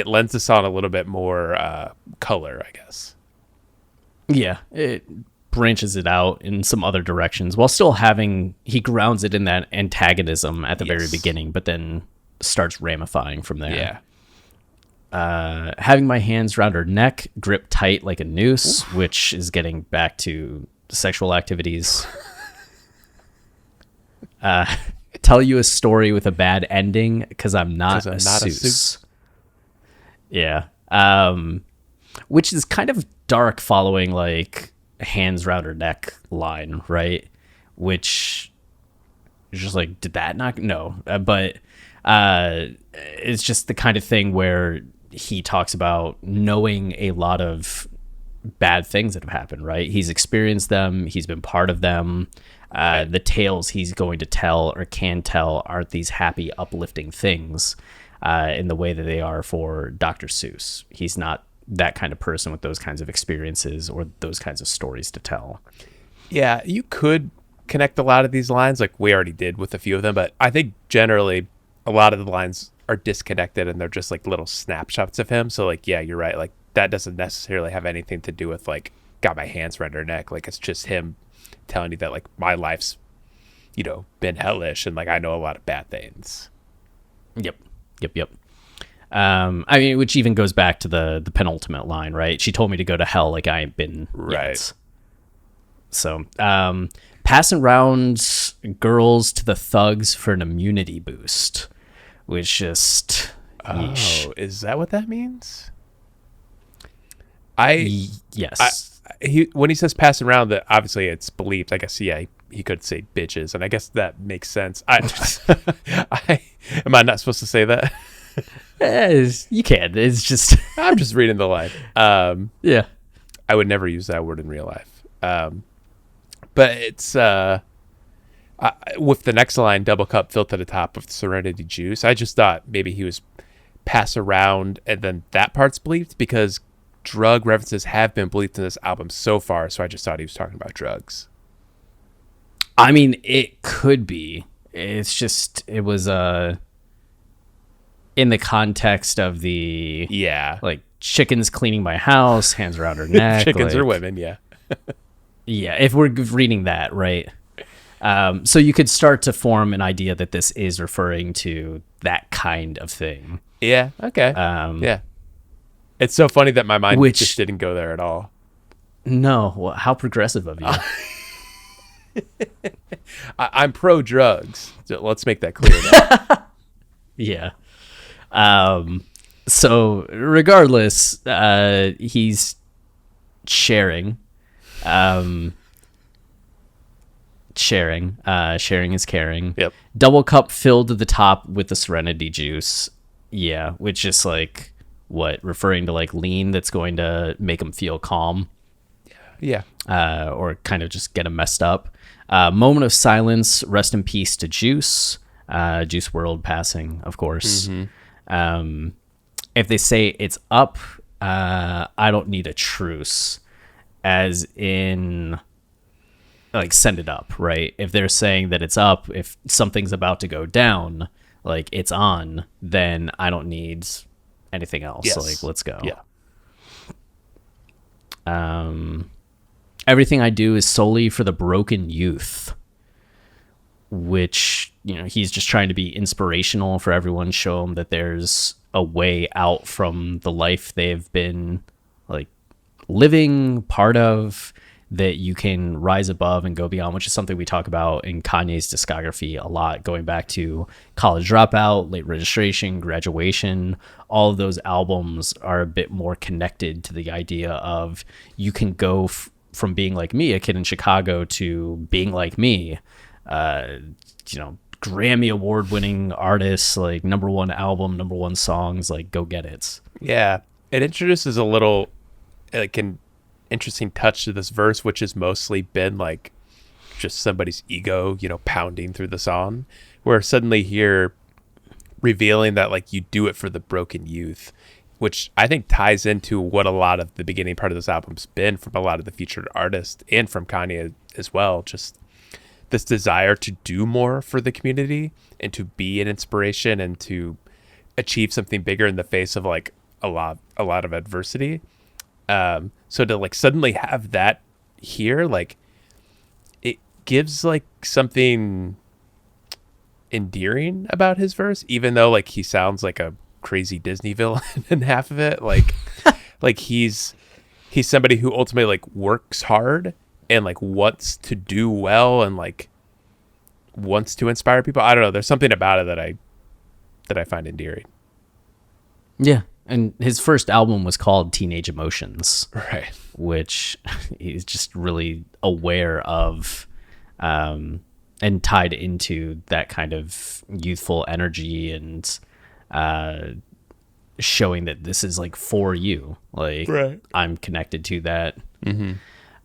lends the song a little bit more color, I guess. Yeah, it branches it out in some other directions while still he grounds it in that antagonism at the very beginning, but then starts ramifying from there. Yeah. Having my hands around her neck, grip tight like a noose, which is getting back to sexual activities. Tell you a story with a bad ending because I'm not a Seuss. Yeah. Which is kind of dark following like hands around her neck line, right? Which is just like, did that not? No. But it's just the kind of thing where he talks about knowing a lot of bad things that have happened, right? He's experienced them. He's been part of them. The tales he's going to tell or can tell aren't these happy, uplifting things in the way that they are for Dr. Seuss. He's not that kind of person with those kinds of experiences or those kinds of stories to tell. Yeah, you could connect a lot of these lines, like we already did with a few of them, but I think generally a lot of the lines are disconnected and they're just like little snapshots of him. So like, yeah, you're right. Like that doesn't necessarily have anything to do with like got my hands around her neck. Like it's just him telling you that like my life's, you know, been hellish and like I know a lot of bad things. Yep. I mean, which even goes back to the penultimate line, right? She told me to go to hell like I ain't been yet. So, passing around girls to the thugs for an immunity boost, which just... yeesh. Is that what that means? Yes. When he says passing around, that obviously it's believed. I guess, yeah, he could say bitches, and I guess that makes sense. Am I not supposed to say that? You can. It's just... I'm just reading the line. Yeah. I would never use that word in real life. But it's with the next line, double cup filled to the top with serenity juice. I just thought maybe he was pass around and then that part's bleeped because drug references have been bleeped in this album so far. So I just thought he was talking about drugs. I mean, it could be. It's just, it was in the context of the, like chickens cleaning my house, hands around her neck. Chickens are women, yeah. Yeah, if we're reading that, right? So you could start to form an idea that this is referring to that kind of thing. Yeah, okay. Yeah. It's so funny that my mind just didn't go there at all. No, well, how progressive of you. I'm pro drugs. So let's make that clear now. Yeah. So regardless, he's sharing. Sharing is caring. Yep. Double cup filled to the top with the serenity juice. Yeah, which is like what, referring to like lean that's going to make him feel calm. Yeah. Or kind of just get him messed up. Moment of silence. Rest in peace to Juice. Juice WRLD passing, of course. Mm-hmm. If they say it's up, I don't need a truce. As in, like, send it up, right? If they're saying that it's up, if something's about to go down, like it's on, then I don't need anything else. Yes. Like, let's go. Yeah. Everything I do is solely for the broken youth, which, you know, he's just trying to be inspirational for everyone, show them that there's a way out from the life they've been like living part of, that you can rise above and go beyond, which is something we talk about in Kanye's discography a lot, going back to College Dropout, Late Registration, Graduation. All of those albums are a bit more connected to the idea of you can go from being like me, a kid in Chicago, to being like me, you know, Grammy award winning artists, like #1 album, #1 songs, like go get it. Yeah. It introduces a little, like, an interesting touch to this verse, which has mostly been like just somebody's ego, you know, pounding through the song, where suddenly here revealing that like you do it for the broken youth, which I think ties into what a lot of the beginning part of this album's been from a lot of the featured artists and from Kanye as well. Just this desire to do more for the community and to be an inspiration and to achieve something bigger in the face of like a lot of adversity. So to like suddenly have that here, like it gives like something endearing about his verse, even though like he sounds like a crazy Disney villain in half of it. Like, like he's somebody who ultimately like works hard and like wants to do well and like wants to inspire people. I don't know. There's something about it that I find endearing. Yeah. And his first album was called Teenage Emotions, right? Which he's just really aware of, and tied into that kind of youthful energy and showing that this is like for you. Like, right. I'm connected to that. Mm-hmm.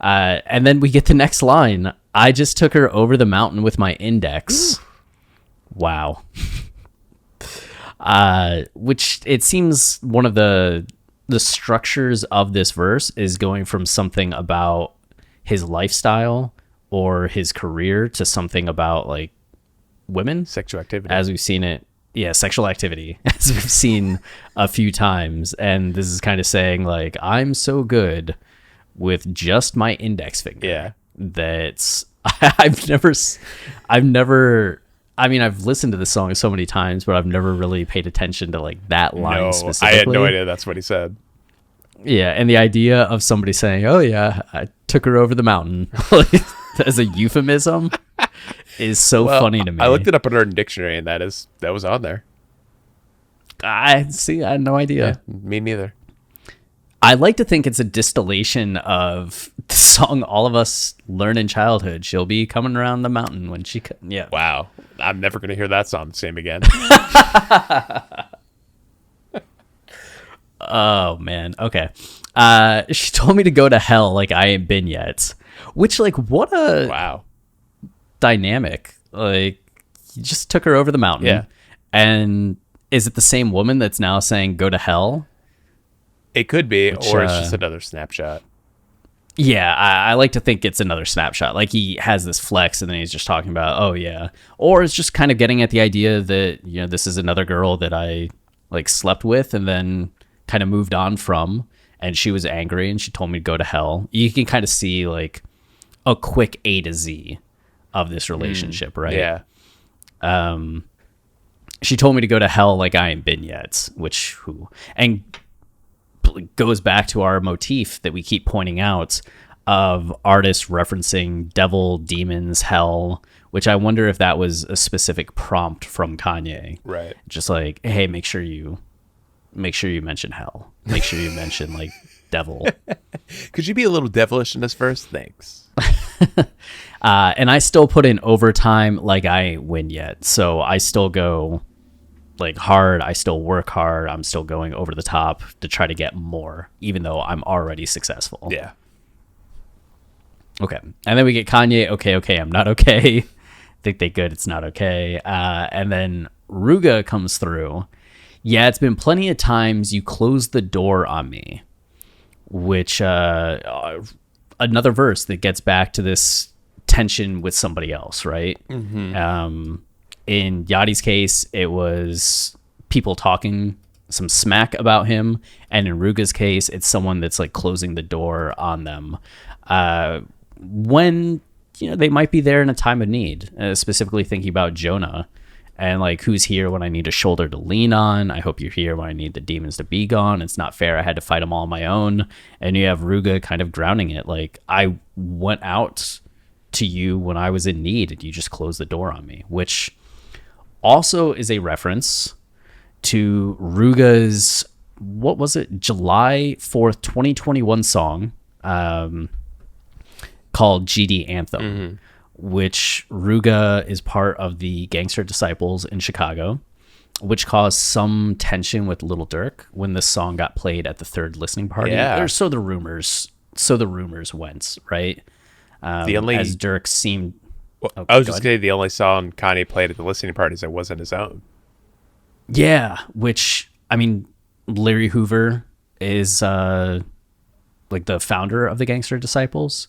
And then we get the next line. I just took her over the mountain with my index. Wow. Which it seems one of the structures of this verse is going from something about his lifestyle or his career to something about like women, Sexual activity. as we've seen it. Yeah, sexual activity, as we've seen a few times. And this is kind of saying like, I'm so good with just my index finger. Yeah. That's I've never I mean, I've listened to this song so many times, but I've never really paid attention to like that line specifically. I had no idea that's what he said. Yeah, and the idea of somebody saying, "Oh yeah, I took her over the mountain," as a euphemism, is so funny to me. I looked it up in Urban Dictionary, and that was on there. I see. I had no idea. Yeah, me neither. I like to think it's a distillation of the song all of us learn in childhood. She'll be coming around the mountain when she. Yeah. Wow, I'm never gonna hear that song the same again. Oh man. Okay. She told me to go to hell like I ain't been yet. Which, like, what a wow dynamic. Like, you just took her over the mountain. Yeah. And is it the same woman that's now saying go to hell? It could be, or it's just another snapshot. Yeah, I like to think it's another snapshot. Like, he has this flex and then he's just talking about, oh yeah. Or it's just kind of getting at the idea that, you know, this is another girl that I like slept with and then kind of moved on from, and she was angry and she told me to go to hell. You can kind of see like a quick A to Z of this relationship, right? Yeah. She told me to go to hell like I ain't been yet, and goes back to our motif that we keep pointing out of artists referencing devil, demons, hell, which I wonder if that was a specific prompt from Kanye. Right. Just like, hey, make sure you mention hell. Make sure you mention like devil. Could you be a little devilish in this verse? Thanks. And I still put in overtime like I ain't win yet. So I still go like hard. I still work hard. I'm still going over the top to try to get more, even though I'm already successful. Yeah. Okay. And then we get Kanye, okay, I'm not okay. Think they good, it's not okay. And then Rooga comes through. Yeah, it's been plenty of times you closed the door on me, which another verse that gets back to this tension with somebody else, right? Mm-hmm. In Yachty's case, it was people talking some smack about him, and in Rooga's case, it's someone that's like closing the door on them when, you know, they might be there in a time of need. Specifically thinking about Jonah. And like, who's here when I need a shoulder to lean on? I hope you're here when I need the demons to be gone. It's not fair. I had to fight them all on my own. And you have Rooga kind of grounding it. Like, I went out to you when I was in need and you just closed the door on me, which also is a reference to Rooga's, what was it? July 4th, 2021 song called GD Anthem. Mm-hmm. Which Rooga is part of the Gangster Disciples in Chicago, which caused some tension with Lil Durk when this song got played at the third listening party. Yeah. Or so the rumors went, right? As Durk seemed. Well, I was just going to say the only song Kanye played at the listening parties that wasn't his own. Yeah, which, I mean, Larry Hoover is like the founder of the Gangster Disciples,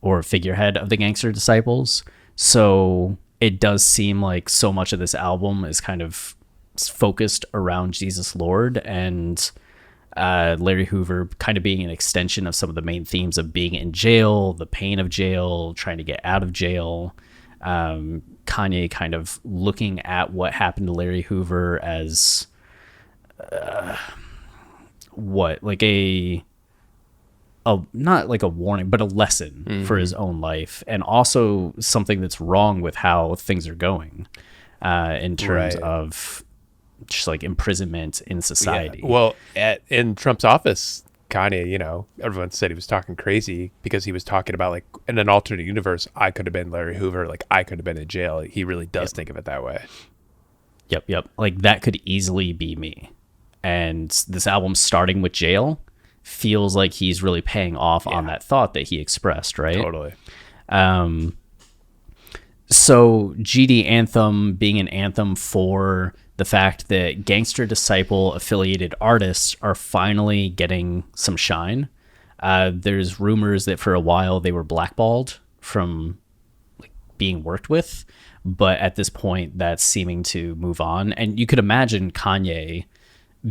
or figurehead of the Gangster Disciples. So it does seem like so much of this album is kind of focused around Jesus Lord, and Larry Hoover kind of being an extension of some of the main themes of being in jail, the pain of jail, trying to get out of jail. Kanye kind of looking at what happened to Larry Hoover as like a not like a warning, but a lesson for his own life, and also something that's wrong with how things are going in terms of just like imprisonment in society. Yeah. Well, in Trump's office, Kanye, you know, everyone said he was talking crazy because he was talking about like in an alternate universe, I could have been Larry Hoover, like I could have been in jail. He really does think of it that way. Yep. Like that could easily be me. And this album starting with jail feels like he's really paying off on that thought that he expressed, right? Totally. So GD Anthem being an anthem for the fact that Gangster Disciple affiliated artists are finally getting some shine. There's rumors that for a while they were blackballed from being worked with, but at this point that's seeming to move on. And you could imagine Kanye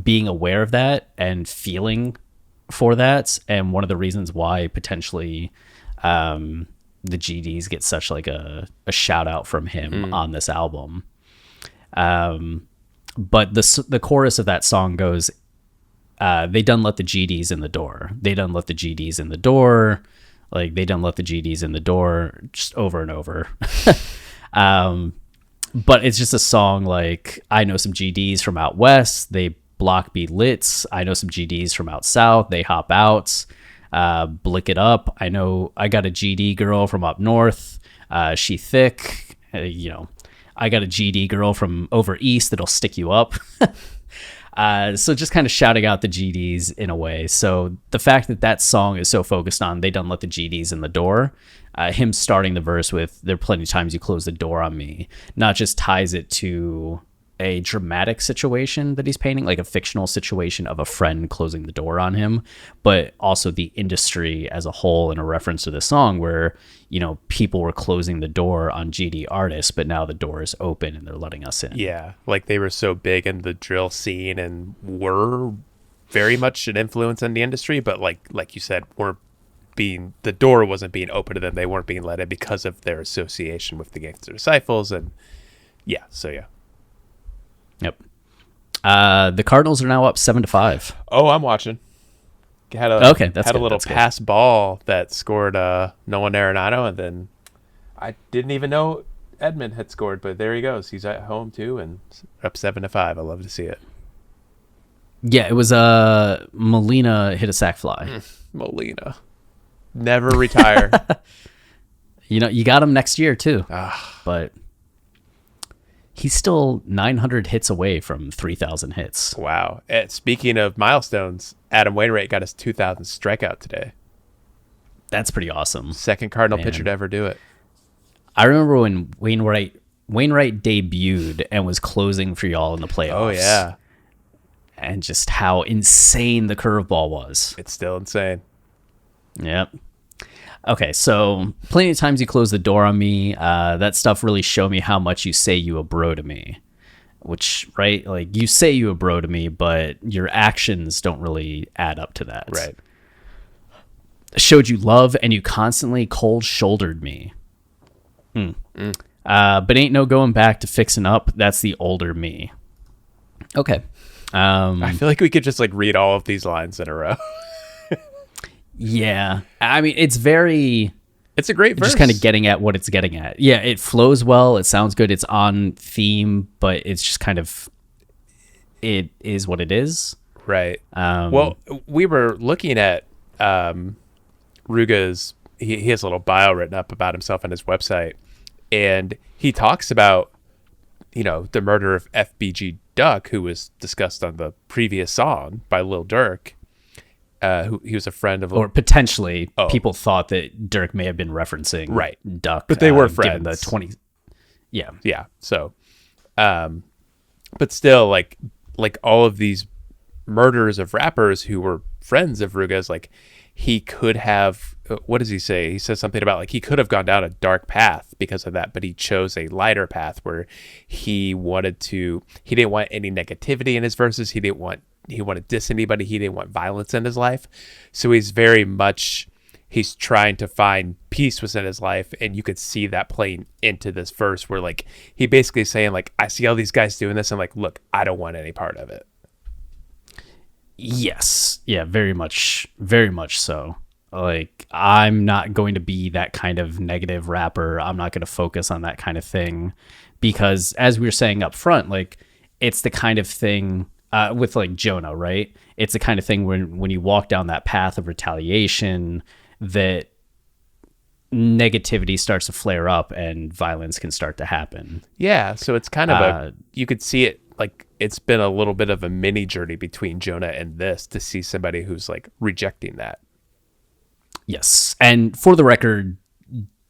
being aware of that and feeling for that, and one of the reasons why potentially the GDs get such like a shout out from him on this album. But the chorus of that song goes, they done let the GDs in the door. They done let the GDs in the door. Like, they done let the GDs in the door, just over and over. But it's just a song like, I know some GDs from out west. They block B lits. I know some GDs from out south. They hop out. Blick it up. I know I got a GD girl from up north. She thick. I got a GD girl from over east that'll stick you up. So just kind of shouting out the GDs in a way. So the fact that song is so focused on they done let the GDs in the door, him starting the verse with there are plenty of times you close the door on me, not just ties it to a dramatic situation that he's painting, like a fictional situation of a friend closing the door on him, but also the industry as a whole, in a reference to the song where, people were closing the door on GD artists, but now the door is open and they're letting us in. Yeah, like they were so big in the drill scene and were very much an influence in the industry, but like you said, the door wasn't being open to them. They weren't being let in because of their association with the Gangster Disciples, and yeah. Yep. The Cardinals are now up 7-5. Oh, I'm watching. Had a little pass ball that scored Nolan Arenado, and then I didn't even know Edmund had scored, but there he goes. He's at home too, and up 7-5. I love to see it. Yeah, it was Molina hit a sac fly. Molina, never retire. You got him next year too, but he's still 900 hits away from 3,000 hits. Wow. Speaking of milestones, Adam Wainwright got his 2,000th strikeout today. That's pretty awesome. Second Cardinal pitcher to ever do it. I remember when Wainwright debuted and was closing for y'all in the playoffs. Oh, yeah. And just how insane the curveball was. It's still insane. Yep. Okay, so plenty of times you close the door on me. That stuff really show me how much you say you a bro to me. Which, right? Like, you say you a bro to me, but your actions don't really add up to that. Right. Showed you love, and you constantly cold-shouldered me. But ain't no going back to fixing up. That's the older me. Okay. I feel like we could just read all of these lines in a row. Yeah. I mean, it's a great verse. Just kind of getting at what it's getting at. Yeah, it flows well. It sounds good. It's on theme, but it's just kind of, it is what it is. Right. Well, we were looking at Rooga's, he has a little bio written up about himself on his website, and he talks about, the murder of FBG Duck, who was discussed on the previous song by Lil Durk. Who he was a friend of, or potentially people thought that Dirk may have been referencing Duck, but they were friends. The 20, yeah. So, but still, like all of these murders of rappers who were friends of Rooga's, he could have. What does he say? He says something about he could have gone down a dark path because of that, but he chose a lighter path where he didn't want any negativity in his verses. He wanted to diss anybody. He didn't want violence in his life. So he's trying to find peace within his life. And you could see that playing into this verse where he basically saying I see all these guys doing this and look, I don't want any part of it. Yes. Yeah, very much so. I'm not going to be that kind of negative rapper. I'm not going to focus on that kind of thing because, as we were saying up front, it's the kind of thing with Jonah, right? It's the kind of thing when you walk down that path of retaliation that negativity starts to flare up and violence can start to happen. Yeah, so it's kind of you could see it it's been a little bit of a mini journey between Jonah and this to see somebody who's rejecting that. Yes, and for the record,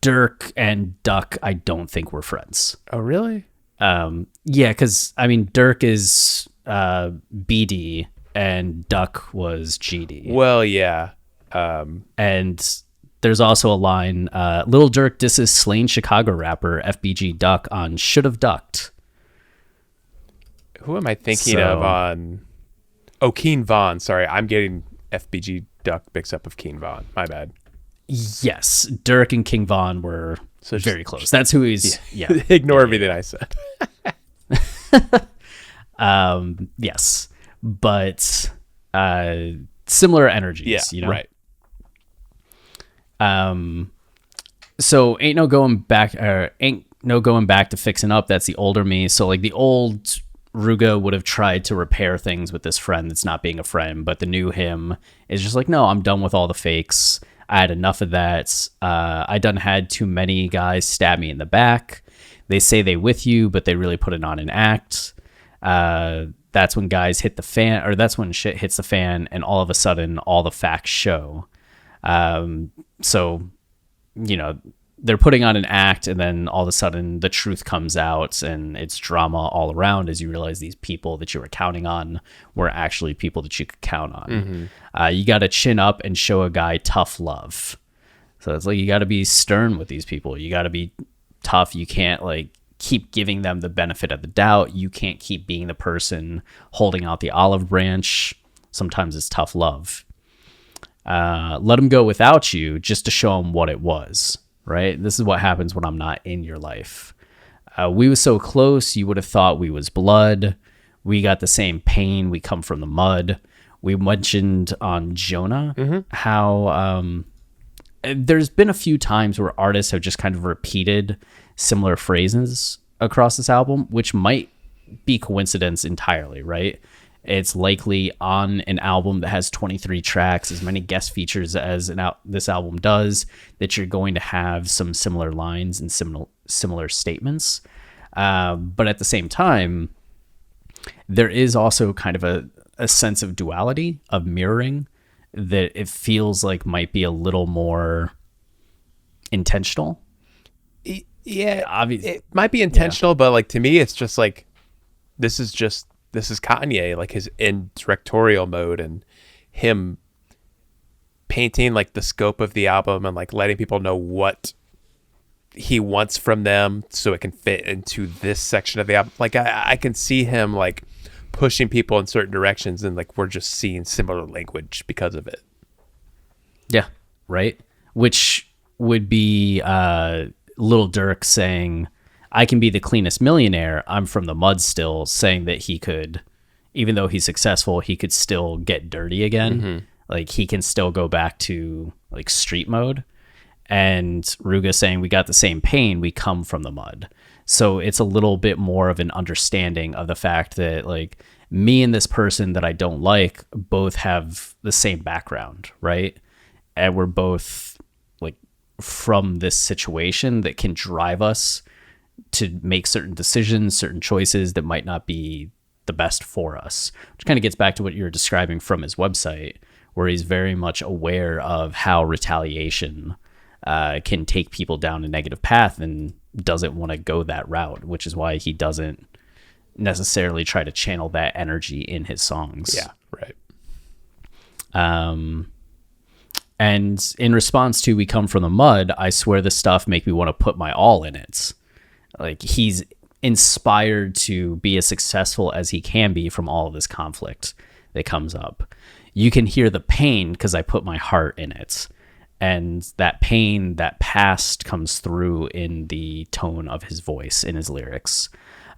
Dirk and Duck, I don't think we're friends. Oh, really? Yeah, because Dirk is BD and Duck was GD. Well, yeah. And There's also a line, Lil Durk disses slain Chicago rapper FBG Duck on Should've Ducked. Who am I thinking of on... Oh, Keen Von. Sorry, I'm getting FBG Duck mixed up with Keen Von. My bad. Yes, Durk and King Von were very close. That's who he's... Yeah. Ignore everything I said. Yes, but similar energies, you know? Right. So ain't no going back to fixing up. That's the older me. So like the old Rooga would have tried to repair things with this friend that's not being a friend, but the new him is just like, no, I'm done with all the fakes. I had enough of that. I done had too many guys stab me in the back. They say they with you, but they really put it on an act. That's when guys hit the fan, or that's when shit hits the fan, and all of a sudden all the facts show. So, you know, they're putting on an act, and then all of a sudden the truth comes out, and it's drama all around as you realize these people that you were counting on were actually people that you could count on. You got to chin up and show a guy tough love. So it's like you got to be stern with these people. You got to be tough. You can't like keep giving them the benefit of the doubt. You can't keep being the person holding out the olive branch. Sometimes it's tough love. Let them go without you just to show them what it was, right? This is what happens when I'm not in your life. We was so close, you would have thought we was blood. We got the same pain. We come from the mud. We mentioned on Jonah how there's been a few times where artists have just kind of repeated similar phrases across this album, which might be coincidence entirely, right? It's likely on an album that has 23 tracks, as many guest features as this album does, that you're going to have some similar lines and similar statements. But at the same time, there is also kind of a sense of duality, of mirroring, that it feels like might be a little more intentional. Yeah, obviously it might be intentional, but like to me, it's just like this is Kanye, like his in directorial mode and him painting like the scope of the album and like letting people know what he wants from them so it can fit into this section of the album. Like I can see him like pushing people in certain directions, and like we're just seeing similar language because of it. Yeah, right. Which would be Lil Durk saying, I can be the cleanest millionaire. I'm from the mud still, saying that he could, even though he's successful, he could still get dirty again. Like he can still go back to like street mode. And Rooga saying, we got the same pain. We come from the mud. So it's a little bit more of an understanding of the fact that like me and this person that I don't like both have the same background, right? And we're both like from this situation that can drive us to make certain decisions, certain choices that might not be the best for us, which kind of gets back to what you were describing from his website, where he's very much aware of how retaliation can take people down a negative path and doesn't want to go that route, which is why he doesn't necessarily try to channel that energy in his songs. Yeah, right. And in response to We Come From the Mud, I swear this stuff make me want to put my all in it. Like he's inspired to be as successful as he can be from all of this conflict that comes up. You can hear the pain because I put my heart in it. And that pain, that past comes through in the tone of his voice, in his lyrics.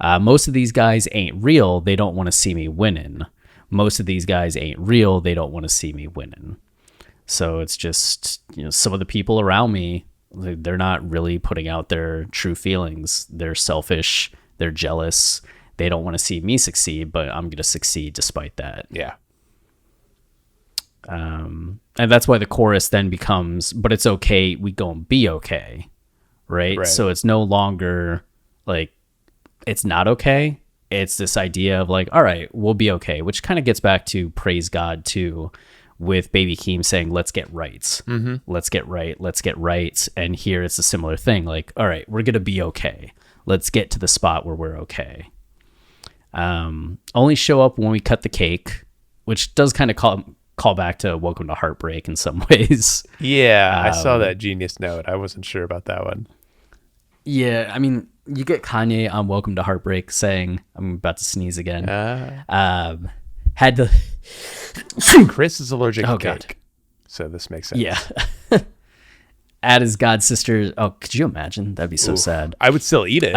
Most of these guys ain't real. They don't want to see me winning. Most of these guys ain't real. They don't want to see me winning. So it's just, you know, some of the people around me, they're not really putting out their true feelings. They're selfish. They're jealous. They don't want to see me succeed, but I'm going to succeed despite that. Yeah. And that's why the chorus then becomes, but it's okay. We gonna be okay. Right? So it's no longer like, it's not okay. It's this idea of like, all right, we'll be okay, which kind of gets back to Praise God too, with Baby Keem saying, let's get right. Let's get right. Let's get right. And here it's a similar thing. Like, all right, we're going to be okay. Let's get to the spot where we're okay. Only show up when we cut the cake, which does kind of call back to Welcome to Heartbreak in some ways. Yeah, I saw that genius note. I wasn't sure about that one. Yeah, I mean, you get Kanye on Welcome to Heartbreak saying, I'm about to sneeze again. Had to... Chris is allergic to cake. God. So this makes sense. Yeah. At his god sister. Oh, could you imagine? That'd be so sad. I would still eat it.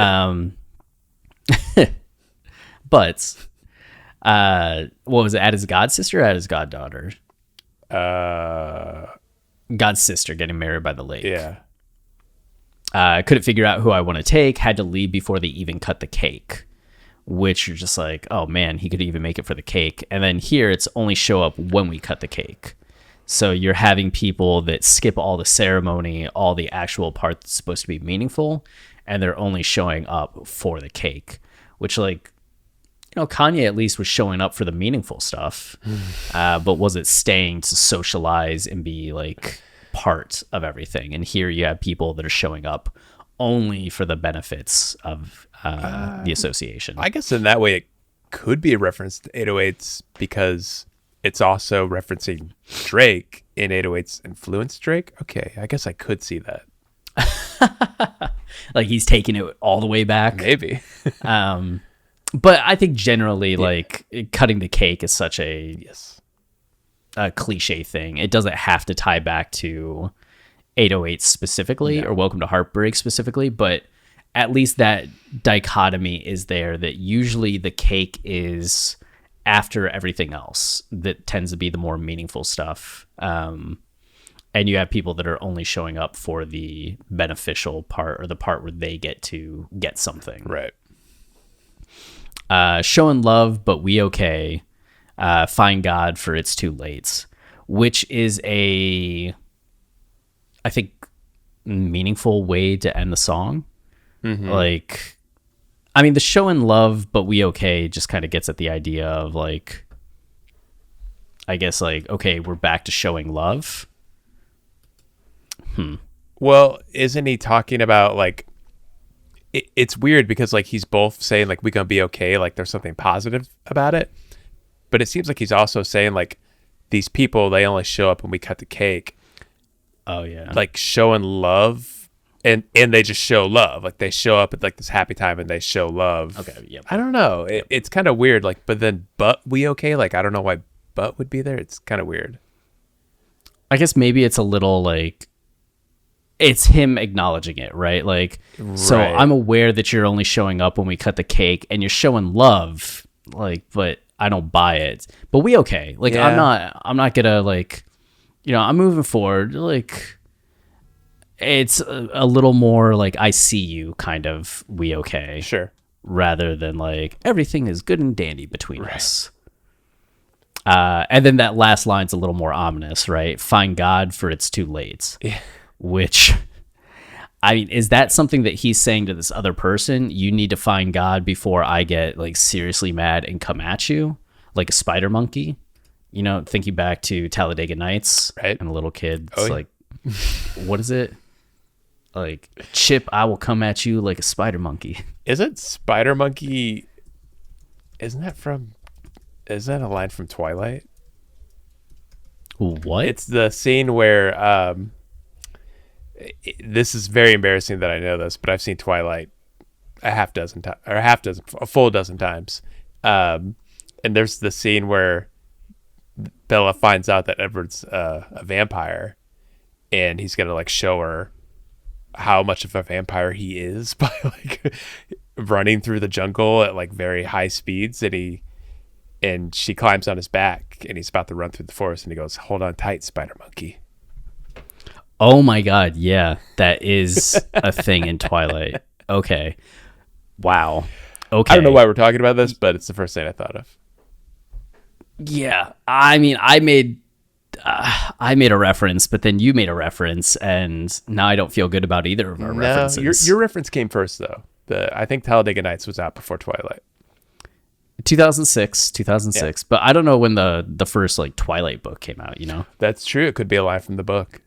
But what was it? At his god sister or at his goddaughter? God's sister getting married by the lake. Yeah. Couldn't figure out who I want to take. Had to leave before they even cut the cake. Which you're just like, oh man, he could even make it for the cake. And then here it's only show up when we cut the cake. So you're having people that skip all the ceremony, all the actual part that's supposed to be meaningful, and they're only showing up for the cake, which, like, you know, Kanye at least was showing up for the meaningful stuff, but was it staying to socialize and be like part of everything? And here you have people that are showing up only for the benefits of the association. I guess in that way it could be a reference to 808s because it's also referencing Drake, and 808s influenced Drake. Okay, I guess I could see that. Like he's taking it all the way back. Maybe. But I think generally, like, cutting the cake is such a cliche thing. It doesn't have to tie back to 808 specifically or Welcome to Heartbreak specifically, but at least that dichotomy is there, that usually the cake is after everything else that tends to be the more meaningful stuff. And you have people that are only showing up for the beneficial part or the part where they get to get something. Right. Showing love, but we okay. Find God for it's too late, which is I think, meaningful way to end the song. Mm-hmm. Like, I mean, the showing love, but we okay just kind of gets at the idea of, like, I guess, like, okay, we're back to showing love. Well, isn't he talking about, like, it's weird because, like, he's both saying, like, we're gonna be okay, like there's something positive about it, but it seems like he's also saying, like, these people, they only show up when we cut the cake. Oh yeah, like showing love, and they just show love, like they show up at like this happy time and they show love. Okay, yeah. I don't know, it's kind of weird, like, but then but we okay, like I don't know why but would be there. It's kind of weird. I guess maybe it's a little like, it's him acknowledging it, right? Like, so I'm aware that you're only showing up when we cut the cake and you're showing love, like, but I don't buy it. But we okay. Like, yeah. I'm not gonna, like, you know, I'm moving forward. Like, it's a little more like, I see you kind of, we okay. Sure. Rather than like, everything is good and dandy between us. And then that last line's a little more ominous, right? Find God for it's too late. Yeah. Which, I mean, is that something that he's saying to this other person? You need to find God before I get, like, seriously mad and come at you like a spider monkey. You know, thinking back to Talladega Nights, right? And a little kid's like, what is it? Like, Chip, I will come at you like a spider monkey. Isn't spider monkey? Is that a line from Twilight? What? It's the scene where this is very embarrassing that I know this, but I've seen Twilight a full dozen times. And there's the scene where Bella finds out that Edward's a vampire, and he's gonna, like, show her how much of a vampire he is by, like, running through the jungle at, like, very high speeds, and she climbs on his back and he's about to run through the forest, and he goes, "Hold on tight, spider monkey." Oh my God, yeah, that is a thing in Twilight. Okay, wow. Okay, I don't know why we're talking about this, but it's the first thing I thought of. Yeah, I mean, I made a reference, but then you made a reference, and now I don't feel good about either of our references. Your reference came first, though. I think Talladega Nights was out before Twilight. 2006, yeah. But I don't know when the first, like, Twilight book came out, you know? That's true. It could be a line from the book.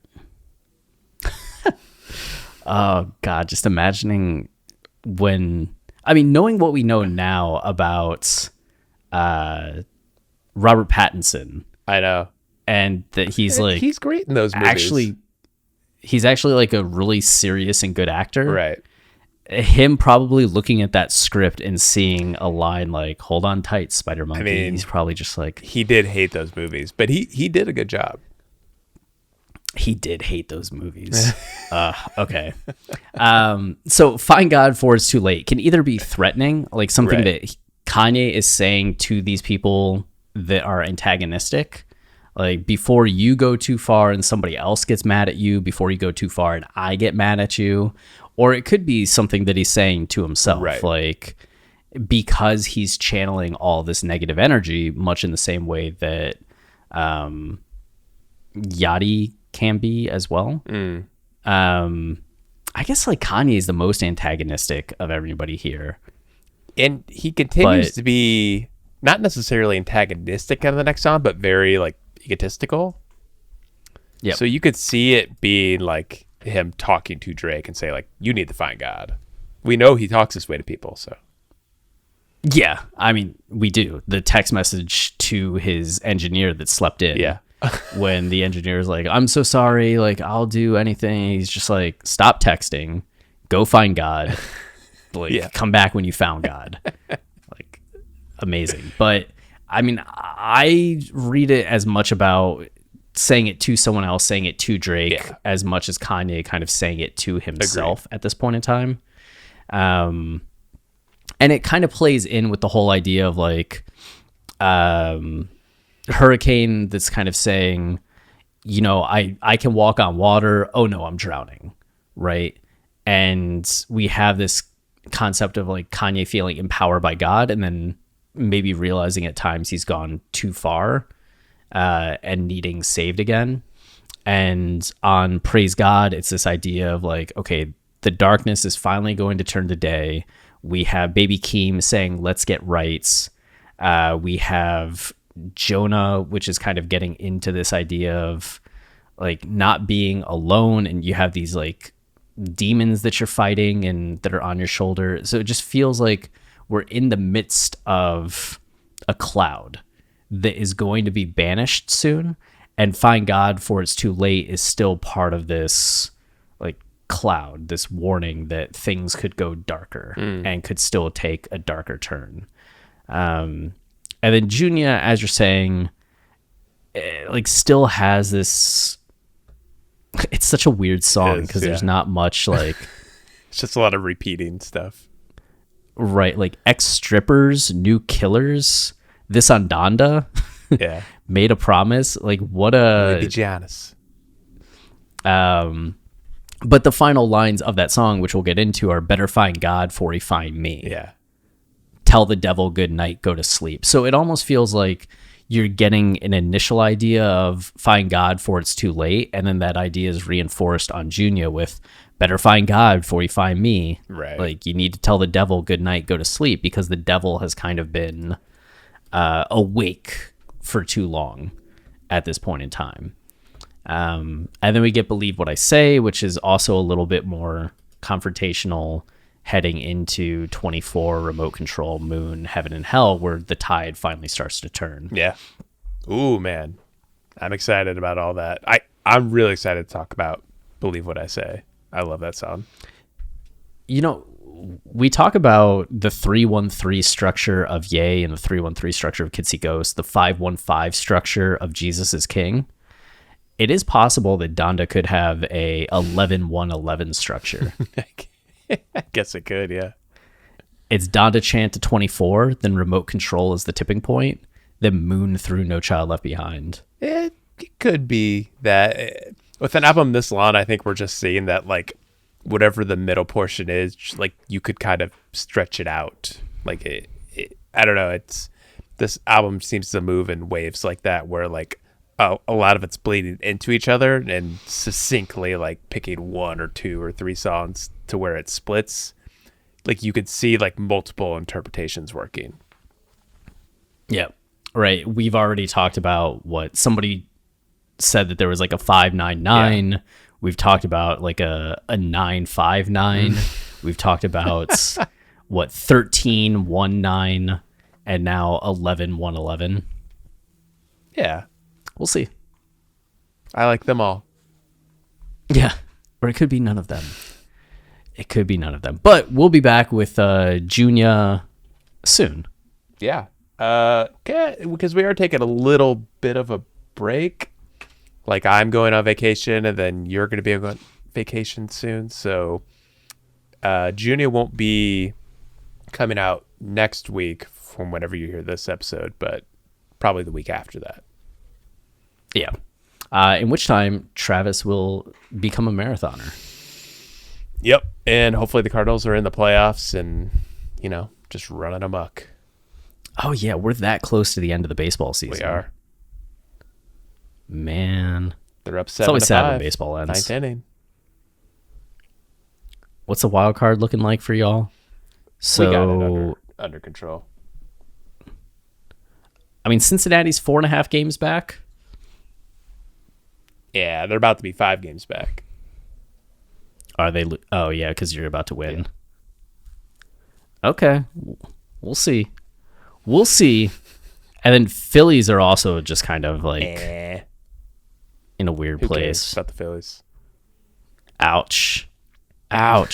Oh God, just imagining knowing what we know now about Robert Pattinson. I know. and that he's like he's great in those movies. He's actually like a really serious and good actor. Right. Him probably looking at that script and seeing a line like "Hold on tight, Spider Monkey." I mean, he's probably just like, he did hate those movies, but he did a good job. He did hate those movies. Okay. So "Find God Before It's Too Late" can either be threatening, like something that Kanye is saying to these people that are antagonistic, like before you go too far and somebody else gets mad at you, before you go too far and I get mad at you. Or it could be something that he's saying to himself, like because he's channeling all this negative energy, much in the same way that Yachty can be as well. I guess like Kanye is the most antagonistic of everybody here. And he continues to be not necessarily antagonistic in the next song, but very like egotistical. Yeah. So you could see it being like him talking to Drake and say like, you need to find God. We know he talks this way to people, so yeah, I mean, we do. The text message to his engineer that slept in. Yeah. When the engineer is like, I'm so sorry, like I'll do anything. He's just like, stop texting, go find God. Like come back when you found God. Like amazing. But I mean, I read it as much about saying it to someone else, saying it to Drake, as much as Kanye kind of saying it to himself at this point in time. And it kind of plays in with the whole idea of like Hurricane that's kind of saying, you know, I can walk on water. Oh no, I'm drowning. Right. And we have this concept of like Kanye feeling empowered by God and then maybe realizing at times he's gone too far. And needing saved again. And on Praise God, it's this idea of like, okay, the darkness is finally going to turn to day. We have Baby Keem saying, let's get rights. We have Jonah, which is kind of getting into this idea of like not being alone. And you have these like demons that you're fighting and that are on your shoulder. So it just feels like we're in the midst of a cloud that is going to be banished soon, and Find God Before It's Too Late is still part of this like cloud, this warning that things could go darker and could still take a darker turn. And then Junior, as you're saying, like still has this, it's such a weird song because there's not much like, it's just a lot of repeating stuff. Right. Like ex-strippers, new killers, this on Donda, made a promise. Like what a Giannis. But the final lines of that song, which we'll get into, are better find God before he find me. Yeah. Tell the devil good night, go to sleep. So it almost feels like you're getting an initial idea of find God before it's too late, and then that idea is reinforced on Junior with better find God before you find me. Right. Like you need to tell the devil good night, go to sleep, because the devil has kind of been awake for too long at this point in time. And then we get Believe What I Say, which is also a little bit more confrontational, heading into 24 remote control, moon, heaven and hell, where the tide finally starts to turn. Yeah. Ooh, man. I'm excited about all that. I'm really excited to talk about Believe What I Say. I love that song. You know, we talk about the 313 structure of Ye and the 313 structure of Kids See Ghosts, the 515 structure of Jesus is King. It is possible that Donda could have a 11-1-11 structure. I guess it could, yeah. It's Donda chant to 24, then remote control is the tipping point, then moon through No Child Left Behind. It could be that. With an album this long, I think we're just seeing that, like, whatever the middle portion is, like, you could kind of stretch it out. Like, I don't know, this album seems to move in waves like that, where, like, a lot of it's bleeding into each other and succinctly, like, picking one or two or three songs to where it splits. Like, you could see, like, multiple interpretations working. Yeah, right. We've already talked about what somebody said, that there was like a 599. Yeah. We've talked about like a 959. We've talked about what 1319 and now 11-1-11. Yeah, we'll see. I like them all. Yeah, or it could be none of them. It could be none of them. But we'll be back with Junior soon. Yeah. Because we are taking a little bit of a break. Like I'm going on vacation and then you're going to be on vacation soon. So Junior won't be coming out next week from whenever you hear this episode, but probably the week after that. Yeah. In which time Travis will become a marathoner. Yep. And hopefully the Cardinals are in the playoffs and, just running amok. Oh, yeah. We're that close to the end of the baseball season. We are. Man. They're up 7-5. It's always sad when baseball ends. Ninth inning. What's the wild card looking like for y'all? So, we got it under control. I mean, Cincinnati's 4.5 games back. Yeah, they're about to be 5 games back. Are they? Oh, yeah, because you're about to win. Yeah. Okay. We'll see. We'll see. And then Phillies are also just kind of like in a weird Who place. cares about the Phillies? Ouch. Oh,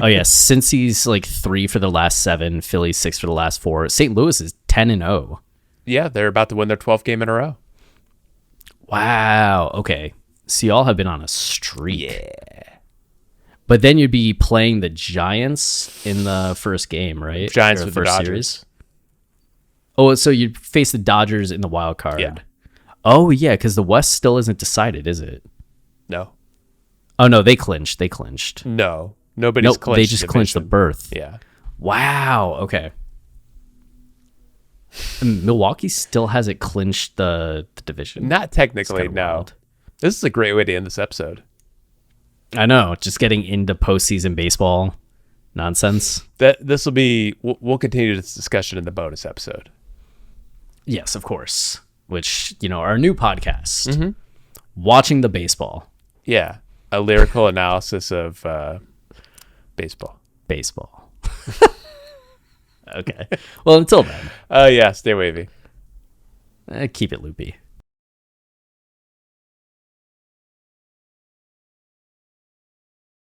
yeah. Cincy's like 3 for the last 7. Phillies 6 for the last 4. St. Louis is 10-0. Yeah, they're about to win their 12th game in a row. Wow. Okay. So y'all have been on a streak. Yeah. But then you'd be playing the Giants in the first game, right? Giants with the Dodgers. Series. Oh, so you'd face the Dodgers in the wild card. Yeah. Oh, yeah, because the West still isn't decided, is it? No. Oh, no, they clinched. No. Nobody's clinched. They just clinched the berth. Yeah. Wow. Okay. And Milwaukee still hasn't clinched the division. Not technically, no. Wild. This is a great way to end this episode. I know. Just getting into postseason baseball nonsense. This will be. We'll continue this discussion in the bonus episode. Yes, of course. Which, our new podcast, Watching the Baseball. Yeah, a lyrical analysis of baseball. Okay. Well, until then. Yeah, stay wavy. Keep it loopy.